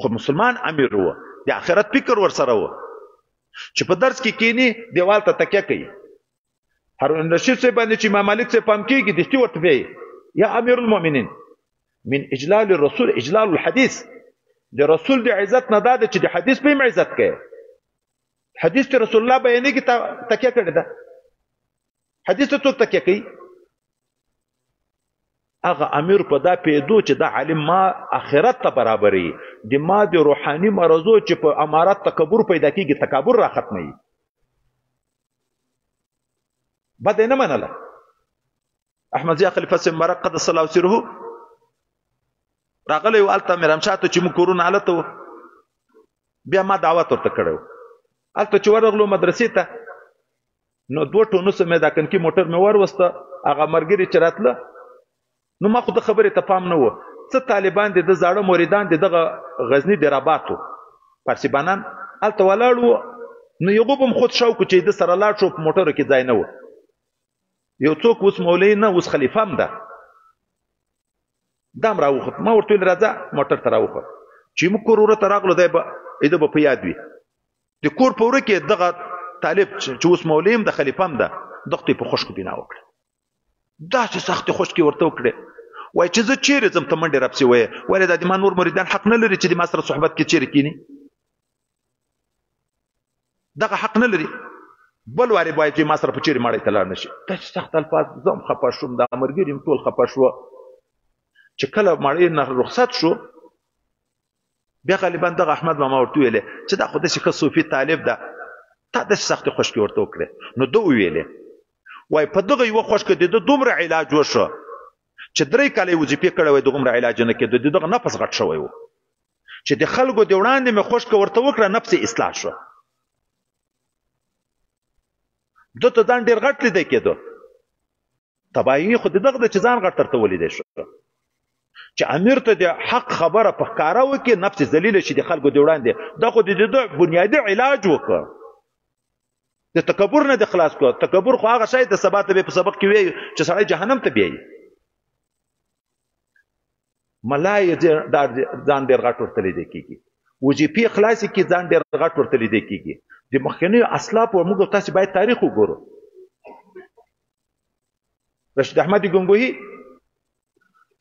Speaker 1: خو مسلمان امیر و، د آخرت فکر ورسره و، چې په درس کې کینی دیوال ته تکیه کوي. هارون رشید صاحب باندې چې امام مالک صاحب پام کېږي دستي ورته وی یا امیر المؤمنین من اجلال الرسول اجلال الحديث، د رسول د عزت نه دا ده چې د حدیث په عزت کوي. حدیث ته رسول الله بیانې کې تکیه کړې ده، حدیث ته څوک تکیه کوي؟ هغه امیر په دا پیدو چې دا عالم ما آخرت ته برابري، د ما د روحاني مرزو چې په امارات تکبر پیدا کېږي، تکبر را ختموي. بد نه منله. احمد ضیاء خلیفه صاحب مبارک قدس الله سره راغلی و هلته میرامشاه ته چې موږ کورونه هلته و، بیا ما دعوت ورته کړی و. هلته چې ورغلو مدرسې ته نو 2 ټونسه مې دا کنکي موټر مې وروسته، هغه ملګري چې راتله نو ما خو د خبرې ته پام نه و، څه طالبان دي د زاړه مریدان دي دغه غزني د رباطو پارسیبانان هلته ولاړ وو، نو یو به هم خود شوق چې د سره لاړ شو، په موټرو کې ځای نه و. یو څوک اوس مولوي نه اوس خلیفه هم ده، دام راوخت، ما ورته ویل راځه موټر ته راوخت چې موږ کور ورته راغلو، دی به په یاد وي د کور په وره کې دغه طالب چې اوس مولوي هم د خلیفه هم ده، دغه ته یې په خوشکو بنا وکړه، داسې سختې خوشکې ورته وکړې، وایي چې زه چیرې ځم ته منډې راپسې وایې، ولې دا د ما نور مریدان حق نه لري چې د ما سره صحبت کې چیرې کینی؟ دغه حق نه لري. بل واري باید چې ما سره په چیرې مړی ته لاړ نه شي. داسې سخت الفاظ زه هم خفه شوم، دا ملګري هم ټول خفه شوه. چې کله مړی نه رخصت شو بیا غالبا دغه احمد ماما ورته ویلې چې دا خو داسې ښه صوفي طالب ده، تا داسې سختې خوشکې ورته وکړې. نو ده وویلې وایي په دغه یوه خوشکې د ده دومره علاج وشو چې 3 کاله یې وظیفې کړی وای، دغومره علاج نه کېده، د دغه نفس غټ شوی و چې د خلکو د وړاندې مې خوشکه ورته وکړه، نفس یې اصلاح شو. ده ته ځان ډېر غټ لیدی کېده، تباهي خو د دغه ده چې ځان غټ درته ولیدی شو. چې امیر ته د حق خبره په ښکاره وکړي، نفس ذلیله شي د خلکو د وړاندې. دا خو د ده بنیادي علاج وکړه، د تکبر نه د خلاص کړه. تکبر خو هغه شی د سبا ته به په سبق کې وایي چې سړی جهنم ته بیایي. ملا یې ځان ډېر غټ ورته لیدی کېږي، وظیفې خلاصې کې ځان ډېر غټ ورته لیدی کېږي. د مخکنیو اسلافو موږ تاسې باید تاریخ وګورو. رشید احمد ګنگوهي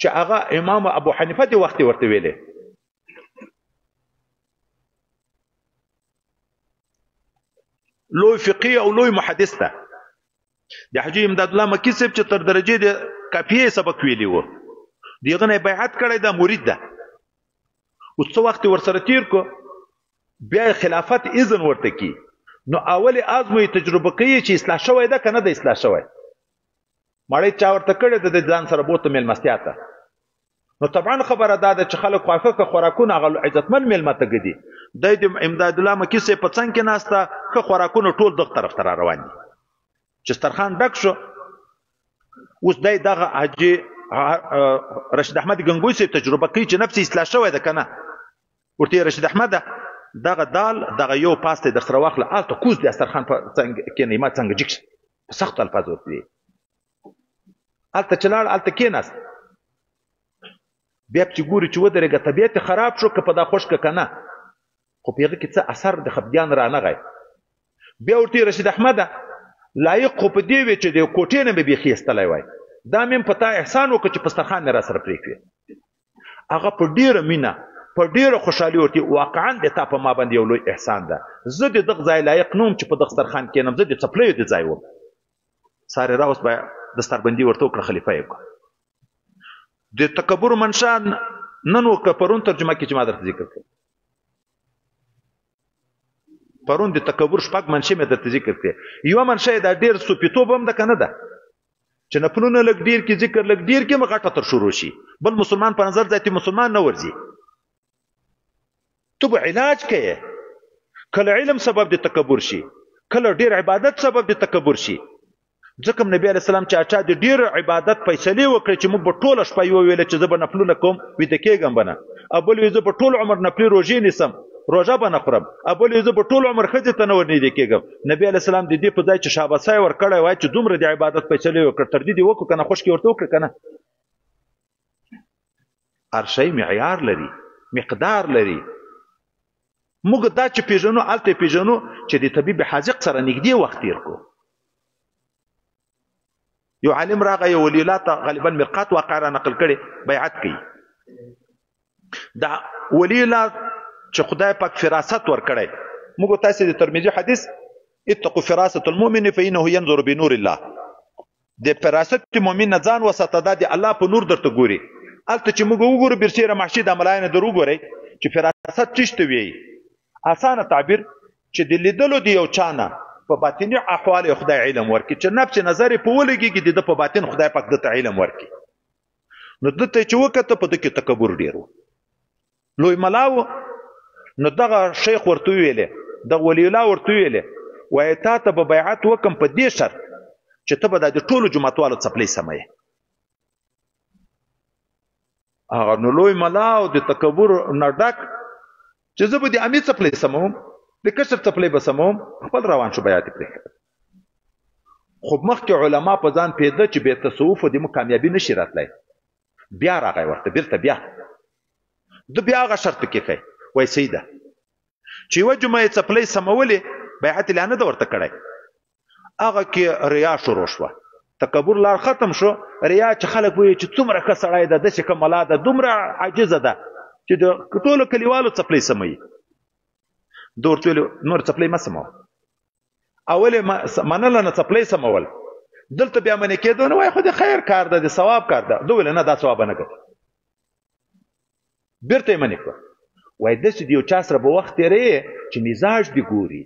Speaker 1: چې هغه امام ابو حنیفه د وخت ورته ویلې، لوی فقيه او لوی محدث ده. د حاجي امداد الله مکی صاحب چې تر درجې د کافیه سبق ویلی و، دغه نه بیعت کړی دا مرید ده. اوس څه وخت ورسره تیر کو بیا خلافت اذن ورته کی، نو اول ازموي تجربه کوي چې اصلاح شوی ده کنه د اصلاح شوی. مړی چا ورته کړی د ځان سره بوته میلمستیا ته. نو طبعا خبره دا ده چې خلک خوافه که خوراکونه هغه عزتمن میلمه ته ږدي. دی د امداد الله مکی صاحب په څنګ کې ناسته، ښه خوراکونه ټول دغه طرف ته را روان دي. چې سترخان ډک شو، اوس دی دغه حاجي رشید احمد ګنگوهي صاحب تجربه کوي چې نفس اصلاح شوی ده کنه. ورته رشید احمد دغه دال دغه یو پاسته در سره واخله، هلته کوز د دسترخوان په څنګ کې ما څنګه جګ شه، په سختو الفاظو ورته وایي. هلته چې لاړ هلته کېناست، بیا چې ګوري چې ودرېږه طبیعت یې خراب شو که په دا خوشکه که نه، خو په هغه کې څه اثر د خفګان رانغی. بیا ورته رشید احمده لایق خو په دې وي چې د کوټې نه مې بیخي ایستلی وای، دا مې په تا احسان وکړه چې په سترخوان مې را سره پرېږدې. هغه په ډېره مینه په ډېره خوشحالي ورته واقعا د تا په ما باندې یو لوی احسان ده، زه د دغه ځای لایق نه وم چې په دغه سترخوان کښېنم، زه د څپلیو د ځای وم. سارې راوس به دستربندي ورته وکړه، خلیفه یې وکړه. د تکبر منشا نن و که پرون ترجمه کې چې ما درته ذکر کړ، پرون د تکبر شپږ منشې مې درته ذکر کړې. یوه منشا یې دا ډېر صوفیتوب هم ده که نه ده، چې نفلونه لږ ډېر کې ذکر لږ ډېر کې غټه تر شروع شي، بل مسلمان په نظر ذاتي مسلمان نه ورځي. ته به علاج کوې، کله علم سبب د تکبر شي، کله ډېر عبادت سبب د تکبر شي. ځکه نبی علیه السلام چې اچا د ډېر عبادت فیصلې وکړې چې موږ به ټوله شپه یې وویله چې زه به نفلونه کوم ویده کېږم به نه، او بل وی زه به ټول عمر نفلي روژې نیسم روژه به نه خورم، او بل وی زه به ټول عمر ښځې ته نه ورنږدې کېږم. نبی علیه السلام د دې په ځای چې شاباسه یې ورکړی وای چې دومره د عبادت فیصلې وکړه، تر دې دې وکړو که نه خوشکې ورته وکړه که نه. هر شی معیار لري، مقدار لري. موږ دا چې پېژنو هلته یې پېژنو چې د طبیب حاذق سره نږدې وخت تېر کړو. یو عالم راغی، یو ولی الله ته غالبا مرقات واقع را نقل کړي، بیعت کوي. دا ولی الله چې خدای پاک فراست ورکړی، موږ تاسې د ترمذي حدیث اتقوا فراسة المؤمن فإنه ينظر بنور الله، د فراست مؤمن نه ځان وساته، دا د الله په نور درته ګوري. هلته چې موږ وګورو برسیره محشي د ملایانو در وګورئ چې فراست څه ته وایي. اسانه تعبیر چې د لیدلو د یو چا نه په باطني احوال خدای علم ورکړي، چې نفس نظر په ولګيږي د په باطن خدای پاک دته علم ورکړي. نو دته چې وکړه په دې کې تکبر ډیرو لوی ملاو. نو دغه شیخ ورته ویلې، د ولی الله ورته ویلې، وای تا ته به بیعت وکم په دې شرط چې ته به د ټولو جماعتوالو څپلۍ سمې. هغه نو لوی ملاو د تکبر نه ډک چې زه به د امیر څپلۍ سموم، د کشر څپلۍ به سموم، خپل روان شو بیعت پرې. خو مخکې علما په ځان پیدا چې بې تصوفو د کامیابي نشي راتلی. بیا راغی ورته بیرته بیا د بیا هغه شرط کېښی، وای سیده چې یوه جمعه یې څپلۍ سمولې، بیعت یې لا نه ده ورته کړی. هغه کې ریا شروع شوه، تکبر لار ختم شو. ریا چې خلک وایي چې څومره ښه سړی ده، داسې ښه ملا ده، دومره عاجزه ده چې د ټولو کلیوالو څپلۍ سموي. ده ورته ویلې نور څپلۍ مه سموه، اول منل نه څپلې سمول دلته بیا منې کېدو نه وای خو د خیر کار ده د ثواب کار ده دوی نه دا ثواب نه کوي بیرته منې کړ وای داسې د یو چا سره به وخت تېرې چې مزاج دې ګوري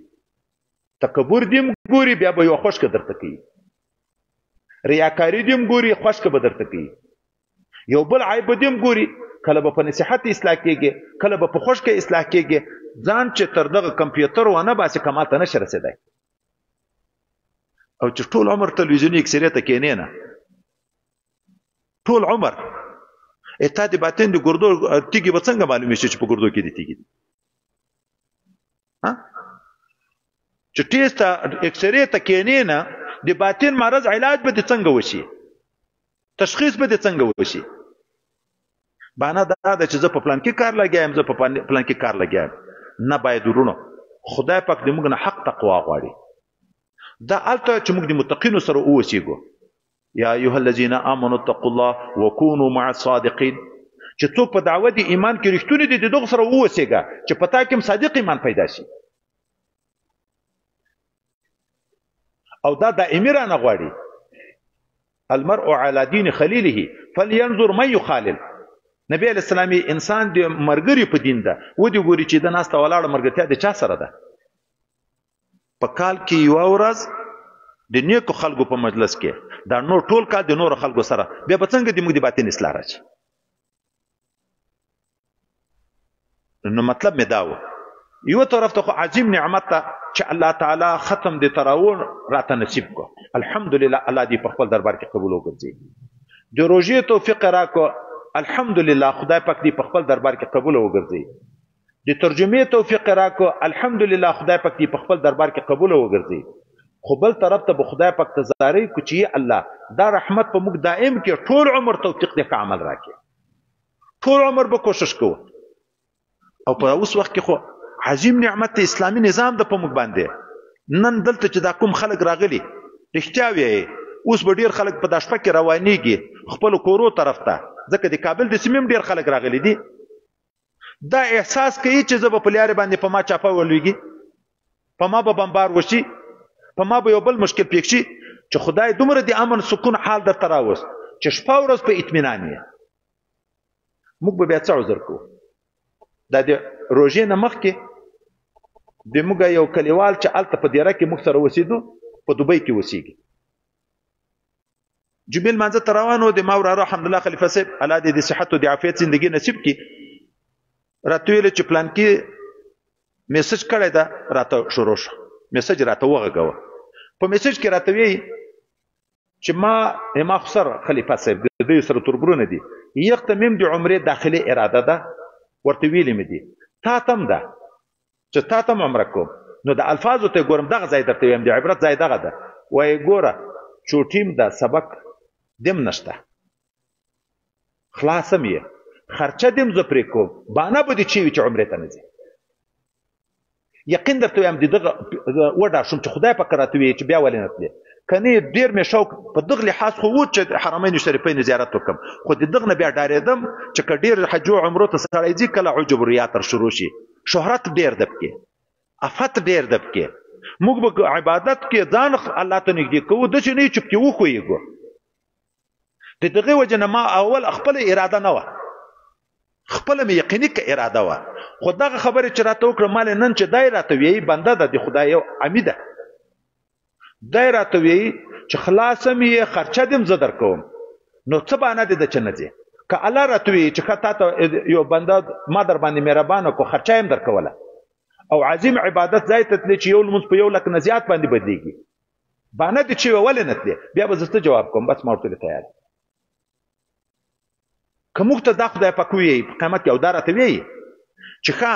Speaker 1: تکبر دې ګوري بیا به یو خوشکه درته کوي ریاکاري دې ګوري خوشکه به درته کوي یو بل عیب دې ګوري کله به په نصیحت اصلاح کېږي کله به په خوشکه اصلاح کېږي ځان چې تر دغه کمپیوټر ونه باسي کمال ته نشي رسېدی او چې ټول عمر تلویزیوني اکثریت کېنې نه ټول عمر اته د باطن د ګردو تیږي به څنګه معلومې شي چې په ګردو کې دي تیږي ها چې ټیسټ اکثریت کېنې نه د باطن مرض علاج به څنګه وشي تشخیص به څنګه وشي باندې دا چې زه په پلان کې کار لګایم زه په پلان کې کار لګایم نه باید ورونو خدای پاک دې موږ نه حق تقوا غواړي دا الته چې موږ د متقینو سره اوسېږو یا ایها الذین آمنوا اتقوا الله وکونوا مع الصادقین چې څوک په دعوت ایمان کې رښتونی دي دغه سره اوسېږه چې پتا کې صادق ایمان پیدا شي او دا دائمی رانه غواړي المرء على دين خليله فلينظر من يخالل نبی علیہ السلام انسان د مرګري په دین ده و دي ګوري چې د ناسته ولاړه مرګتیا د چا سره ده په کال کې یو ورځ د نیکو خلکو په مجلس کې دا نور ټول کال د نور خلکو سره بیا به څنګه د موږ د باطن اصلاح راشي نو مطلب مې دا و یو طرف ته عظیم نعمت ته چې الله تعالی ختم د تراون راته نصیب کو الحمدلله الله دې په خپل دربار کې قبول وګرځي د روزي توفیق راکو الحمدلله خدای پاک دې په خپل دربار کې قبول وګرځي د ترجمه توفیق راکو الحمدلله خدای پاک دې په خپل دربار کې قبول وګرځي خو بل طرف ته خدای پاک تزاري کو چې الله دا رحمت په موږ دائم کې ټول عمر توفیق دې عمل راکړي ټول عمر به کوشش کوو او په اوس وخت کې خو عظیم نعمت اسلامي نظام د په موږ باندې نن دلته چې دا کوم خلک راغلي رښتیا وایي اوس به ډیر خلک په د شپه کې روانېږي خپل کورو طرف ته ځکه د کابل د سیمې ډیر خلک راغلي دي دا احساس کوي چې زه به په لارې باندې په ما چاپه ولوېږي په ما به بمبار وشي په ما به یو بل مشکل پېښ شي چې خدای دومره د امن سکون حال درته راوست چې شپه ورځ په اطمینان یې موږ به بیا څه عذر کوو دا د روژې نه مخکې د موږ یو کلیوال چې هلته په دیره کې موږ سره اوسېدو په دوبۍ کې اوسېږي جمعې لمانځه ته روان و د ما وراره حمدالله خلیفه صاحب الله دې د صحت او د عافیت زندګي نصیب کړي راته ویل چې پلان کې میسج کړی ده راته شروع شو میسج راته وغږوه په میسج کې راته وایي چې ما خو سره خلیفه صاحب د دوی سره تربرونه دي یخ ته میم د عمرې داخلي اراده ده ورته ویلې مې دي تا تم ده چې تا تم عمره کوم نو د الفاظو ته ګورم دغه ځای درته ویم د عبرت ځای دغه ده وایي ګوره چوټیم ده سبق دم نشته خلاصم یې خرچه دم زه پرې کوم بانه به دې چې وي چې عمرې ته نه ځي یقین درته وایم دغه وډار شوم چې خدای پاک راته وایي چې بیا ولې نه تلې کني ډیر مې شوق په دغه لحاظ خو و چې حرمین شریفین زیارت وکم خو د دغه نه بیا ډارېدم چې که ډیر حج او عمره ته سړی ځي کله عجب ریا تر شروع شي شهرت ډیر د پکې افت ډیر د پکې موږ به عبادت کې ځان الله ته نږدې کوو د چې نه چپ کې وخوېږو د دغه وجه نه ما اول خپل اراده نه وه خپل مې یقیني که اراده وه خو دغه خبرې چې راته وکړه مال نن چې دای راته وایي بنده ده د خدای یو عمیده دای راته وایي چې خلاصه مې خرچه دم زه درکوم نو څه بانه دې د چې نه ځې که الله راته وایي چې تا ته یو بنده ما در باندې مهربانه کو خرچه یې هم درکوله او عظیم عبادت ځای ته تللی چې یو لمونځ په 1 لک نه زیات باندې بدلېږي بانه دې چې ولې نه تلې بیا به زه څه جواب کوم بس ما ورته تیار که موږ ته دا خدای پاک وایي په قیامت کې او دا راته وایي چې ښه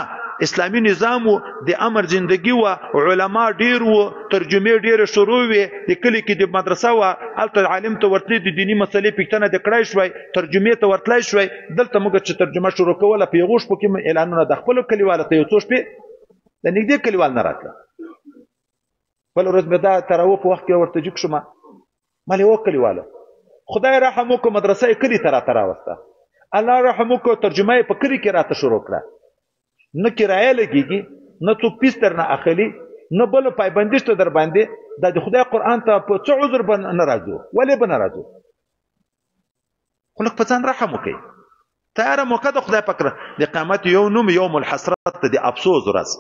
Speaker 1: اسلامي نظام د امر زندگی و علما ډیر و ترجمه ډیر شروع وي د کلی کې د مدرسه و الته عالم ته ورتلی د دینی مسلې پښتنه د کړای شوی ترجمه ته ورتلای شوی دلته موږ چې ترجمه شروع کوله په یوش پکې اعلانونه د خپل کلیواله ته یو څو شپې د نږدې کلیوال نه راتله بل ورځ مې دا تراو په وخت کې ورته جوړ شوم مالې و کلیواله خدای رحم وکړو مدرسه کلی ته راوسته الله رحم وکړو ترجمه په کلی کې راته شروع کړه نه کرایه لګیږي نه څوک پیس درنه اخلي نه بل پایبندي شته در باندې دا د خدای قرآن ته په څه عذر به نه راځو ولې به نه راځو خو لږ په ځان رحم وکړئ تیاره موقع د خدای پاک د قیامت یو نوم یوم الحسرت د افسوس ورځ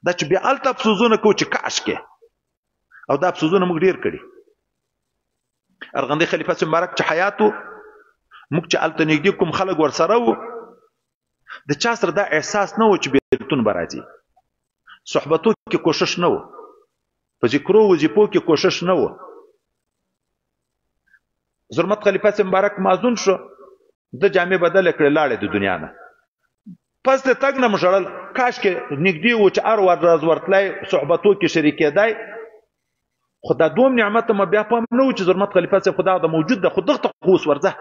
Speaker 1: دا چې بیا هلته افسوسونه کوو چې کاش کې او دا افسوسونه موږ ډېر کړي ارغندې خلیفه صاحب مبارک چې حیات و موږ چې هلته نږدې کوم خلک ورسره وو د چا سره دا احساس نه و چې بېلتون به راځي صحبتو کې کوشش نه و په ذکرو وظیفو کې کوشش نه و زرمت خلیفه صاحب مبارک معزون شو د جامې بدل کړې لاړې د دنیا نه پس د تګ نه مو ژړل کاش کې نږدې و چې هر ورځ ورتلی صحبتو کې شریکېدی خو دا دوم نعمت ته مو بیا پام نه و چې زرمت خلیفه صاحب خو دا موجود ده خو دغه ته خو اوس ورځه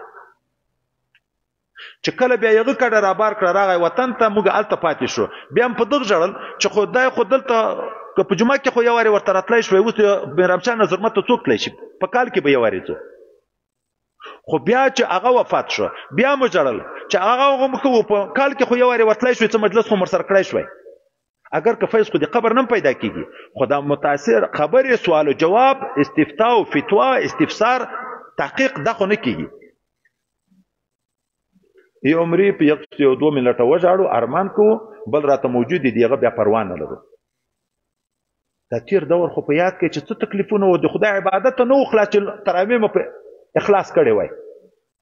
Speaker 1: چې کله بیا یغه کډه رابار کړه راغی وطن ته موږ هلته پاتې شو بیا هم په دغه ژړل چې خدای خو دلته که په جمعه کې خو یو وارې ورته راتلی شوی اوس مهراب شاه زرمت ته څوک تلی شي په کال کې به یو وارې ځو خو بیا چې هغه وفات شو بیا مو ژړل چې هغه خو په کال کې خو یو وارې ورتلی شوی څه مجلس خو ورسره کړی شوی اگر که فیض خو د قبر نه پیدا کیږي خو دا متاثر خبرې سوال و جواب استفتاء و فتوا استفسار تحقیق دا خو نه کیږي یو عمرې په یو دوه منټه وژاړو ارمان کوو بل راته موجود دی هغه بیا پروا نه لرو دا تیر دور خو په یاد کې چې څه تکلیفونه و د خدای عبادت ته نه و خلاص چې تراویح مو په اخلاص کړی وای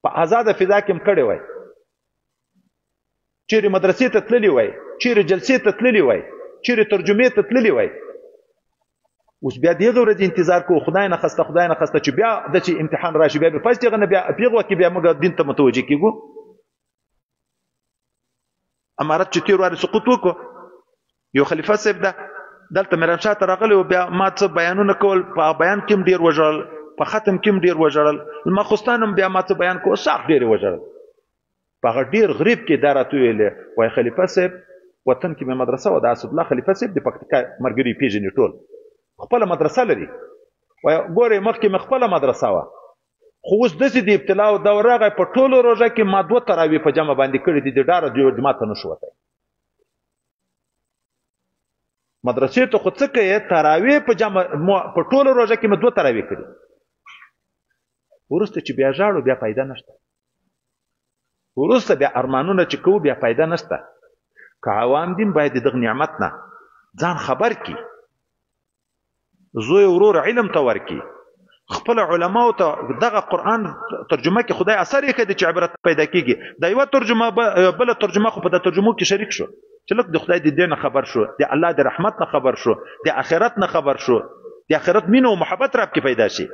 Speaker 1: په آزاده فضا کې هم کړی وای چیرې مدرسې ته تللی وای چیرې جلسې ته تللی وای چیرې ترجمې ته تللی وای اوس بیا دغه ورځې انتظار کوو خدای نه خسته چې بیا داسې امتحان راشي بیا به فاست نه بیا پیغه کې بیا موږ دین ته متوجه کیږو امارت چې تیر واره سقوط وکړو یو خلیفه صاحب ده دلته مهراب شاه ته راغلی و بیا ما څه بیانونه کول په بیان کې هم ډېر وژړل په ختم کې هم ډېر وژړل لمخستان هم بیا ما څه بیان کوو سخت ډېر وژړل په هغه ډېر غریب کې دا راته ویلې وایي خلیفه صاحب وطن کې مې مدرسه وه د اسدالله خلیفه صاحب د پکتیکا ملګري پېژني ټول خپله مدرسه لري وایي ګورئ مخکې مې خپله مدرسه وه خو اوس داسې د ابتلا او دور راغی په ټولو روژه کې ما 2 تراویح په جمع باندې کړي دي د ډاره جماعت ته نه شو وتی مدرسې ته خو څه کوې تراویح په جمع په ټولو روژه کې مې 2 تراویح کړي وروسته چې بیا ژاړو بیا پیدا نشته وروسته بیا ارمانونه چې کوو بیا پیدا نشته که عوام دین باید دغه نعمت نه ځان خبر کړي زوی ورور علم ته ورکړي خپل علماو ته دغه قرآن ترجمه کې خدای اثر یې کړی چې عبرت پیدا کیږي دا یوه ترجمه بله ترجمه خو په د ترجمو کې شریک شو چې لږ د خدای د دې نه خبر شو د الله د رحمت نه خبر شو د آخرت نه خبر شو د آخرت مینه او محبت رب کې پیدا شي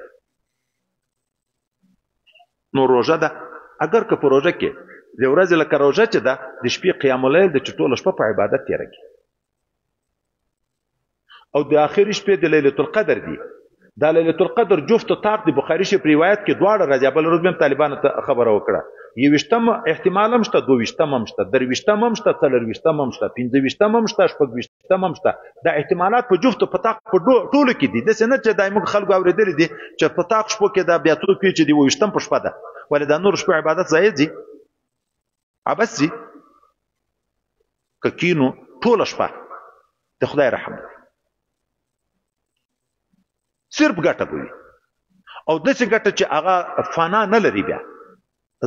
Speaker 1: نو روژه ده اگر که په روژه کې د ورځې لکه روژه چې ده د شپې قیام اللیل د چې ټوله شپه په عبادت تېره کړي او د آخري شپې د لیلة القدر دي دا لیلة القدر جفت طاق د بخاري شریف روایت کې دواړه راځي بل ورځ هم طالبانو ته خبره وکړه 21م احتمال هم شته 22م هم شته 23م هم شته 24م هم شته 25م هم شته 26م هم شته دا احتمالات په جفت په طاق په ټولو کې دي داسې نه چې دایمو خلکو اورېدلي دي چې په طاق شپو کې دا بیا څوک وي چې د 22م په شپه ده ولې دا نور شپه عبادت ځای ځي عبس ځي که کینو ټوله شپه د خدای رحم دی صرف ګټه به وي او داسې ګټه چې هغه فنا نه لري بیا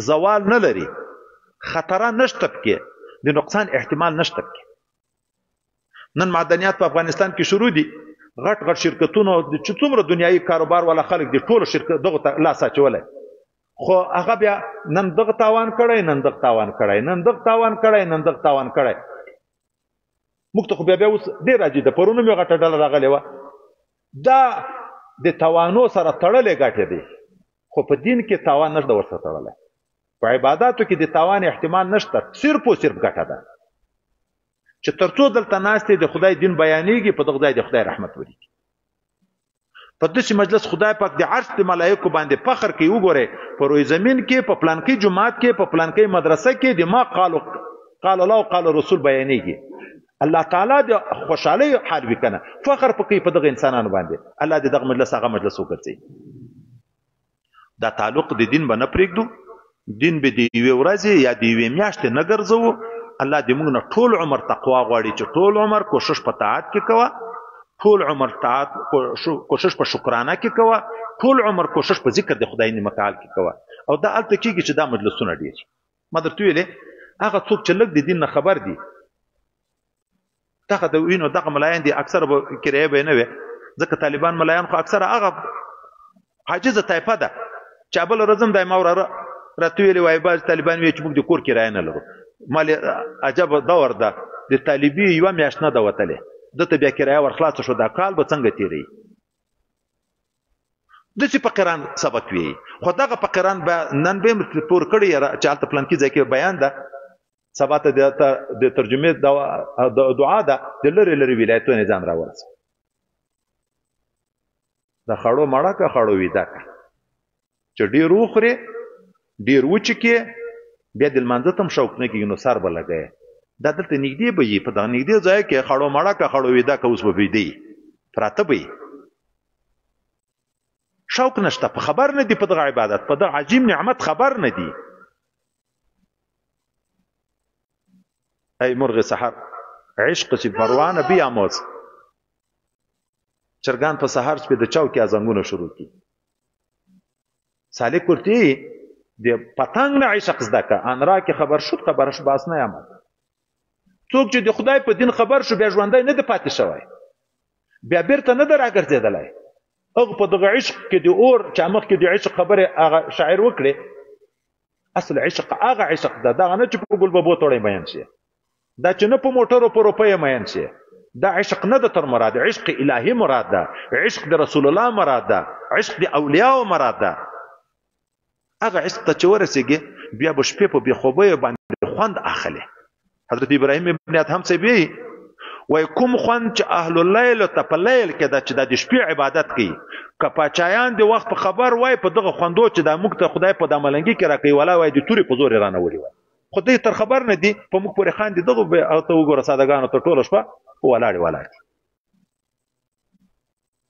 Speaker 1: زوال نه لري خطره نشته پکې د نقصان احتمال نشته پکې نن معدنیات په افغانستان کې شروع دي غټ غټ شرکتونه چې څومره دنیایي کاروبار والا خلک دي ټولو شرکت دغه ته لاس اچولی خو هغه بیا نن دغه تاوان کړی نن دغه تاوان کړی نن دغه تاوان کړی نن دغه تاوان کړی موږ ته خو بیا اوس ډېر راځي د پرونه مې غټه ډله راغلې وه دا د تاوانو سره تړلې ګټې دی خو په دین کې تاوان نشته ورسره تړلی په عباداتو کې د تاوان احتمال نشته صرف او صرف ګټه ده چې تر څو دلته ناست د خدای دین بیانېږي په دغه ځای د خدای رحمت ولیږي په داسې مجلس خدای پاک د عرش د ملایکو باندې فخر کوي وګورئ په روی زمین کې په پلانکي جماعت کې په پلانکي مدرسه کې د ما قال الله قال رسول بیانېږي الله تعالی د خوشحالۍ حال وي کنه فخر پکې په دغه انسانانو باندې الله دې دغه مجلس هغه مجلس وګرځي دا تعلق د دین به نه پرېږدو دین به د یوې ورځې یا د یوې میاشتې نه ګرځوو الله دې موږ نه ټول عمر تقوا غواړي چې ټول عمر کوشش په طاعت کې کوه ټول عمر طاعت کوشش په شکرانه کې کوه، ټول عمر کوشش په ذکر د خدای نعمتعال کې کوه. او دا هلته کېږي چې دا مجلسونه ډېر. ما درته ویلې هغه څوک چې لږ د دین نه خبر دي، دغه د وینو دغه ملایان دي اکثره به کرایه به نه وي، ځکه طالبان ملایان خو اکثره هغه عاجزه طایفه ده چې بله ورځ هم دی ما راته ویلې وایي بعض طالبان وایي چې موږ د کور کرایه نه لرو. مالې عجبه دور ده، د طالبي یوه میاشت نه ده وتلې، دته بیا کرایه ورخلاصه شو، دا کال به څنګه تیروي؟ داسې فقیران سبق وي. خو دغه فقیران به نن به یې پور کړی چې هلته پلانکي ځای کې بیان ده، سبا ته د ترجمې دعا ده، د لرې لرې ولایتونو ځان راورسوه. د خړو مړه که خړو ویده که، چې ډېر وخورې ډېر وچکې بیا د لمانځه ته هم شوق نه کېږي، نو سر به لګوې. دا دلته نږدې به وي، په دغه نږدې ځای کې خړو مړه که خړو ویده که اوس به ویده وي، پراته به وي. شوق نشته، په خبر نه دي په دغه عبادت، په دغه عجیب نعمت خبر نه دي. ای مرغ سحر عشق چې پروانه بیاموز، چرګان په سحر شپې د چوکې ازنګونه شروع کړي. سالک ورته د پتنګ نه عشق زده که، ان را کې خبر شد خبرش باس نه یامد. څوک چې د خدای په دین خبر شو بیا ژوندی نه دی پاتې شوی، بیا بیرته نه دی راګرځېدلی. هغه په دغه عشق کې د اور چې مخکې د عشق خبرې هغه شاعر وکړې، اصل عشق هغه عشق ده، دغه نه چې په ګلببو توړی میین شي، دا چې نه په موټرو په روپیو میین شي. دا عشق نه ده تر مراد، عشق الهي مراد ده، عشق د رسول الله مراد ده، عشق د اولیاء مراد ده. هغه عشق ته چې ورسېږي بیا به شپې په بېخوبیو باندې خوند اخلي. حضرت ابراهیم ابن ادهم صاحب وایي کوم خوند چې اهل اللیل ته په لیل کې ده چې دا د شپې عبادت کوي، که پاچایان د وخت په خبر وای په دغه خوندو چې دا موږ ته خدای په دا ملنګي کې راکوي، ولا وایي د تورې په زور یې رانولي وای، خو دوی تر خبر نه دي، په موږ پورې خاندي. دغه ته وګوره سادهګانو ته ټوله شپه ولاړې دي.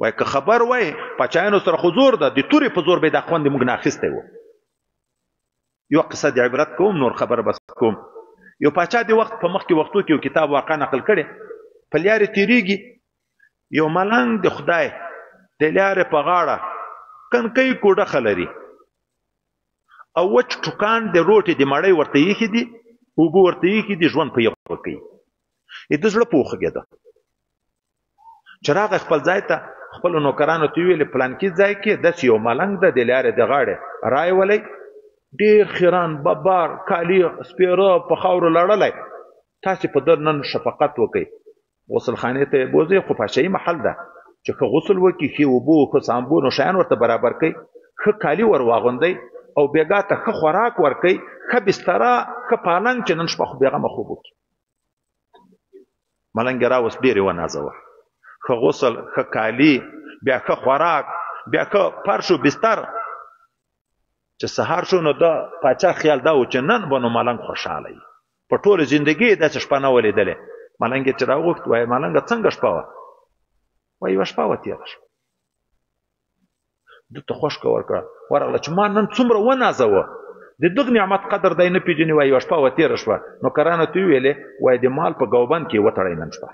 Speaker 1: وایي که خبر وای پاچایانو سره خو زور ده، د تورې په زور به دا خوند موږ نه اخیستی و. یو قصه د عبرت کوم، نور خبر بس کوم. یو پاچا د وخت په مخکې وختو کې یو کتاب واقع نقل کړی، په لیارې تیریږي، یو ملنګ د خدای د لیارې په غاړه کنکۍ کوډخه لري او وچ ټوکان د روټې د مړۍ ورته ایښي دي، اوبه ورته ایښي دي، ژوند په یخ کوي. د زړه په وخوږېده چې راغی خپل ځای ته، خپلو نوکرانو ته ویلې پلانکي ځای کې داسې یو ملنګ ده د لیارې د غاړې رایولی، ډېر خیران ببار کالي سپېره په خاورو لړلی، تاسې په ده نن شفقت وکئ، غسل خانې ته یې بوځئ، خو پاچاهي محل ده چې ښه غسل وکړي، ښې اوبه ښه سامبون او شیان ورته برابر کوي، ښه کالي ور واغوندئ او بیګا ته ښه خوراک ورکوئ، ښه بستره، ښه پالنګ چې نن شپه خو بېغمه خوب وکړي. ملنګ یې راوست، ډېر یې ونازوه، ښه غسل، ښه کالي، بیا ښه خوراک، بیا ښه فرش و بستر. چې سهار شو نو د پاچا خیال دا و چې نن به نو ملنګ خوشحاله وي، په ټوله زندګي یې داسې شپه نه وه لیدلې. ملنګ یې چې راوغوښت، وایي ملنګه څنګه شپه وه؟ وایي یوه شپه وه تېره شوه. ده ته خوشکه ورکړه، ورغله چې ما نن څومره ونازوه، د دغه نعمت قدر دی نه پېژني. وایي یوه شپه وه تېره شوه. نوکرانو ته ویلې، وایي د مال په ګوبند کې یې وتړئ نن شپه،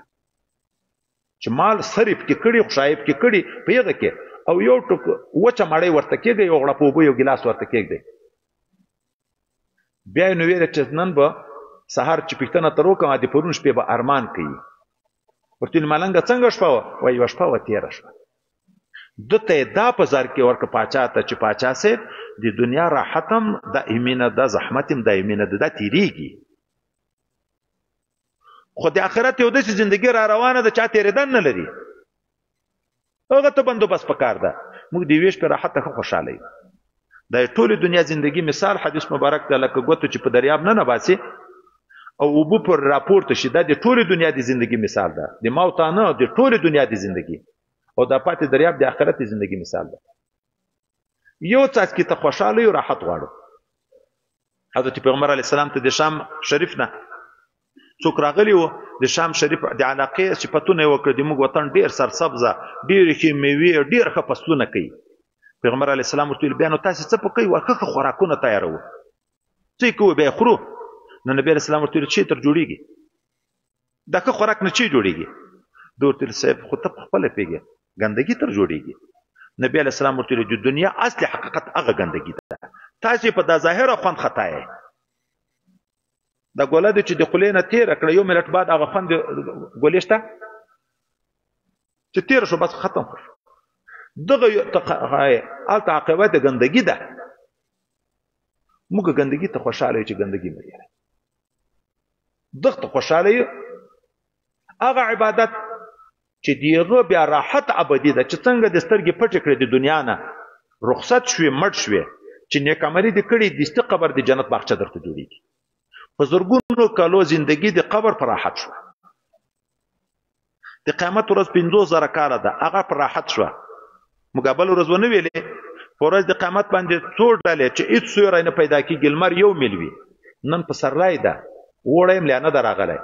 Speaker 1: چې مال صرف کې کړي، خوشایي کې کړي په هغه کې، او یو ټوک وچه مړۍ ورته کېږدئ، یو غړپ اوبه یو ګیلاس ورته کېږدئ. بیا یې نو ویلې چې نن به سهار چې پوښتنه تر وکړم د پرون شپې به ارمان کوي. ورته ویل ملنګه څنګه شپه وه؟ وایي یوه شپه وه تېره شوه. ده ته یې دا په زر کې ورکړه پاچا ته چې پاچا صاحب د دنیا راحت هم دایمي نه ده، زحمت هم دایمي نه ده، دا تېرېږي، خو د آخرت یو داسې زندګي را روانه ده چا تېرېدن نه لري. هغه ته بندوبست پکار ده. موږ د یوې شپې راحت ته ښه خوشحاله یو. د ټولې دنیا زندګي مثال حدیث مبارک ده، لکه ګوتو چې په دریاب نه نباسي او اوبه پر راپورته شي، دا د ټولې دنیا د زندګي مثال ده، د موت نه، د ټولې دنیا د زندګي، او دا پاتې دریاب د آخرت د زندګي مثال ده. یو څاڅکي ته خوشحاله یو، راحت غواړو. حضرت پیغمبر علیه السلام ته د شام شریف نه څوک راغلی و، د شام شریف د علاقې صفتونه یې وکړه، د موږ وطن ډېر سرسبزه، ډېرې ښې میوې، ډېر ښه فصلونه کوي. پیغمبر علیه السلام ورته ویل بیا نو تاسې څه په کوئ؟ ښه ښه خوراکونه تیاروو، څه یې کوو؟ بیا یې خورو. نو نبي علیه السلام ورته ویل چې تر جوړېږي دا ښه خوراک نه چې جوړېږي؟ دورته صاحب خو ته خپل پیګه ګندګي تر جوړیږي نبی علیہ السلام ورته د دنیا اصلي حقیقت هغه ګندګي ده تاسو په د ظاهره خوند خطا یې دا ګوله چې د خلینه تیر کړ یو ملت بعد هغه خوند ګولېشته چې تیر شو بس ختم دغه الته عاقبت ګندګي ده موږ ګندګي ته خوشاله چې ګندګي مري دغه خوشاله هغه عبادت چې دیغه بیا راحت ابدي ده چې څنګه د سترګې پټ کړې د دنیا نه رخصت شوې مړ شوې چې نیک عملي دې کړې د است قبر د جنت باغچه درته جوړیږي په زرګونو کالو زندگی د قبر پر راحت شو د قیامت ورځ 50000 کاله ده هغه پر راحت شو مقابل ورځ ونه ویلې ورځ د قیامت باندې څو ډلې چې هیڅ سیوری نه پیدا کیږي لمر یو ملوي نن په سرلای ده وړه یې ملانه دراغلی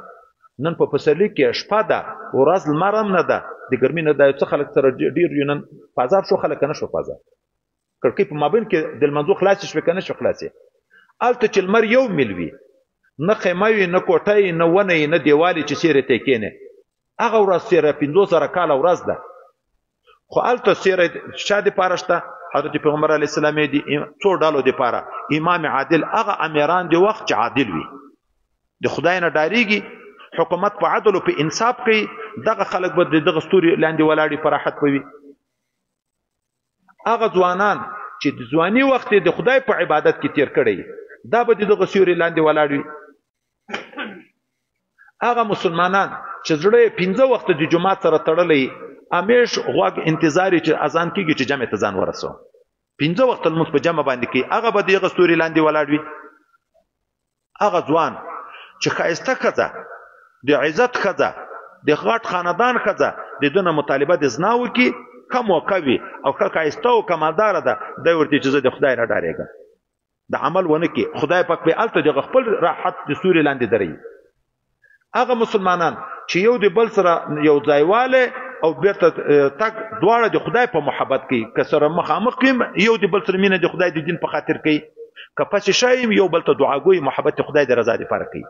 Speaker 1: نن په پسرلي کې شپه ده ورځ لمر هم نه ده د ګرمۍ نه ده څه خلک سره ډیر یو نن بازار شو خلک نه شو بازار کړکۍ په مابین کې د لمنځو خلاص شوې که نه شو خلاصې هلته چې لمر یو ملوي نه خیمه وي نه کوټه یې نه ونه یې نه دیوالې چې سیرې ته کېنې هغه ورځ سیره 50000 کاله ورځ ده خو هلته سیره چا دپاره شته حضرت پیغمبر علیه السلام یې د څو ډلو دپاره امام عادل هغه امیران د وخت چې عادل وي د خدای نه ډارېږي حکومت په عدل او په انصاف کوي دغه خلک به دغه ستوري لاندې ولاړې په راحت به وي هغه ځوانان چې د ځواني وخت د خدای په عبادت کې تیر کړی دا به دغه سیوري لاندې ولاړ وي هغه مسلمانان چې زړه یې 15 وخت د جمعات سره تړلی همیش غوږ انتظار چې اذان کېږي چې جمع ته ځان ورسو 15 وخت لمونځ په جمع باندې کوي هغه به دغه ستوري لاندې ولاړ وي هغه ځوان چې ښایسته ښځه د عزت ښځه د غټ خاندان ښځه د دونه مطالبه د زنا وکړي کم وکوي او ښه ښایسته او کمالداره ده دی ورته چې زه د خدای نه ډارېږم د عمل ونه کې خدای پاک به هلته د خپل راحت د سوري لاندې دروي هغه مسلمانان چې یو د بل سره یو ځایواله او بیرته تک دواړه د خدای په محبت کې که سره مخامخ کړي یو د بل سره مینه د خدای د دین په خاطر کوي که پسې شایم یو بل ته دعاګوي محبت د خدای د رضا لپاره کوي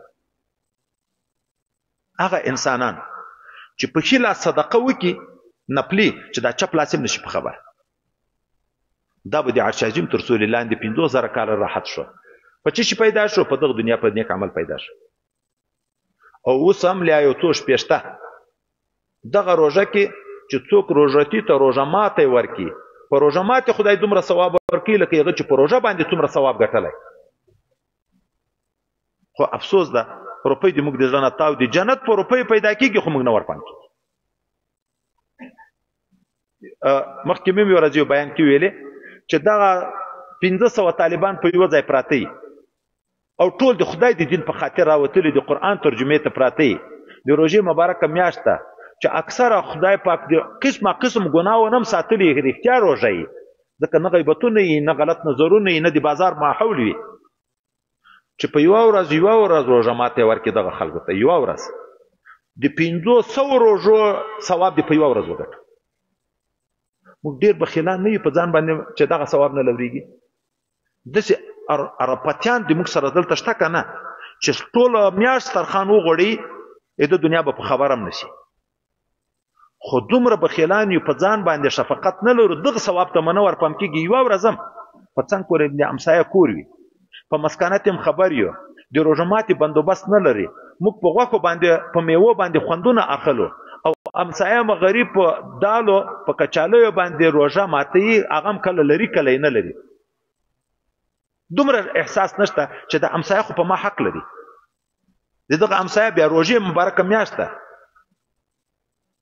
Speaker 1: هغه انسانان چې په ښي لاس صدقه وکړي نپلی چې دا چپ لاس هم نشي په خبر دا به د عرش عظیم تر سوري لاندې 50000 کاله راحت شو په څه شي پیدا شو په دغه دنیا په نیک عمل پیدا شو او اوس هم لا یو څو شپې شته دغه روژه کې چې څوک روژتي ته روژه ماتی ورکړي په روژه ماتې خدای دومره ثواب ورکړي لکه هغه چې په روژه باندې څومره ثواب ګټلی خو افسوس ده روپۍ د موږ د زړه نه تاو دي جنت په روپۍ پیدا کېږي خو موږ نه ورپام کېږي مخکې مې یو ورځ یو بیان کې ویلې چې دغه 1500 طالبان په یوه ځای پراته او ټول د خدای د دین په خاطر راوتلي د قرآن ترجمې ته پراته د روژې مبارکه میاشت ده چې اکثره خدای پاک د قسمه قسم ګناهونه هم ساتلي رښتیا روژه یي ځکه نه غیبتونه یي نه غلط نظرونه یي نه د بازار ماحول وي چې په یوه ورځ روژه ماتی ورکړي دغه خلکو ته یوه ورځ د 500 روژو ثواب دې په یوه ورځ وګټه موږ ډېر بخیلان نه یو په ځان باندې چې دغه ثواب نه لورېږي داسې عربتیان د موږ سره دلته شته که نه چې ټوله میاشت ترخان وغوړي د دنیا به په خبر هم نشي خو دومره بخیلان یو په ځان باندې شفقت نه لرو دغه ثواب ته نه ورپام کېږي یوه ورځ هم په څنګ پورې د همسایه کور وي په مسکنت هم خبر یو د روژه ماتې بندوبست نه لري موږ په غوښو باندې په میوو باندې خوندونه اخلو او همسایه مو غریب په دالو په کچالیو باندې روژه ماتوي هغه هم کله لري کله یې نه لري دومره احساس نشته چې د همسایه خو په ما حق لري د دغه همسایه بیا روژې مبارکه میاشت ده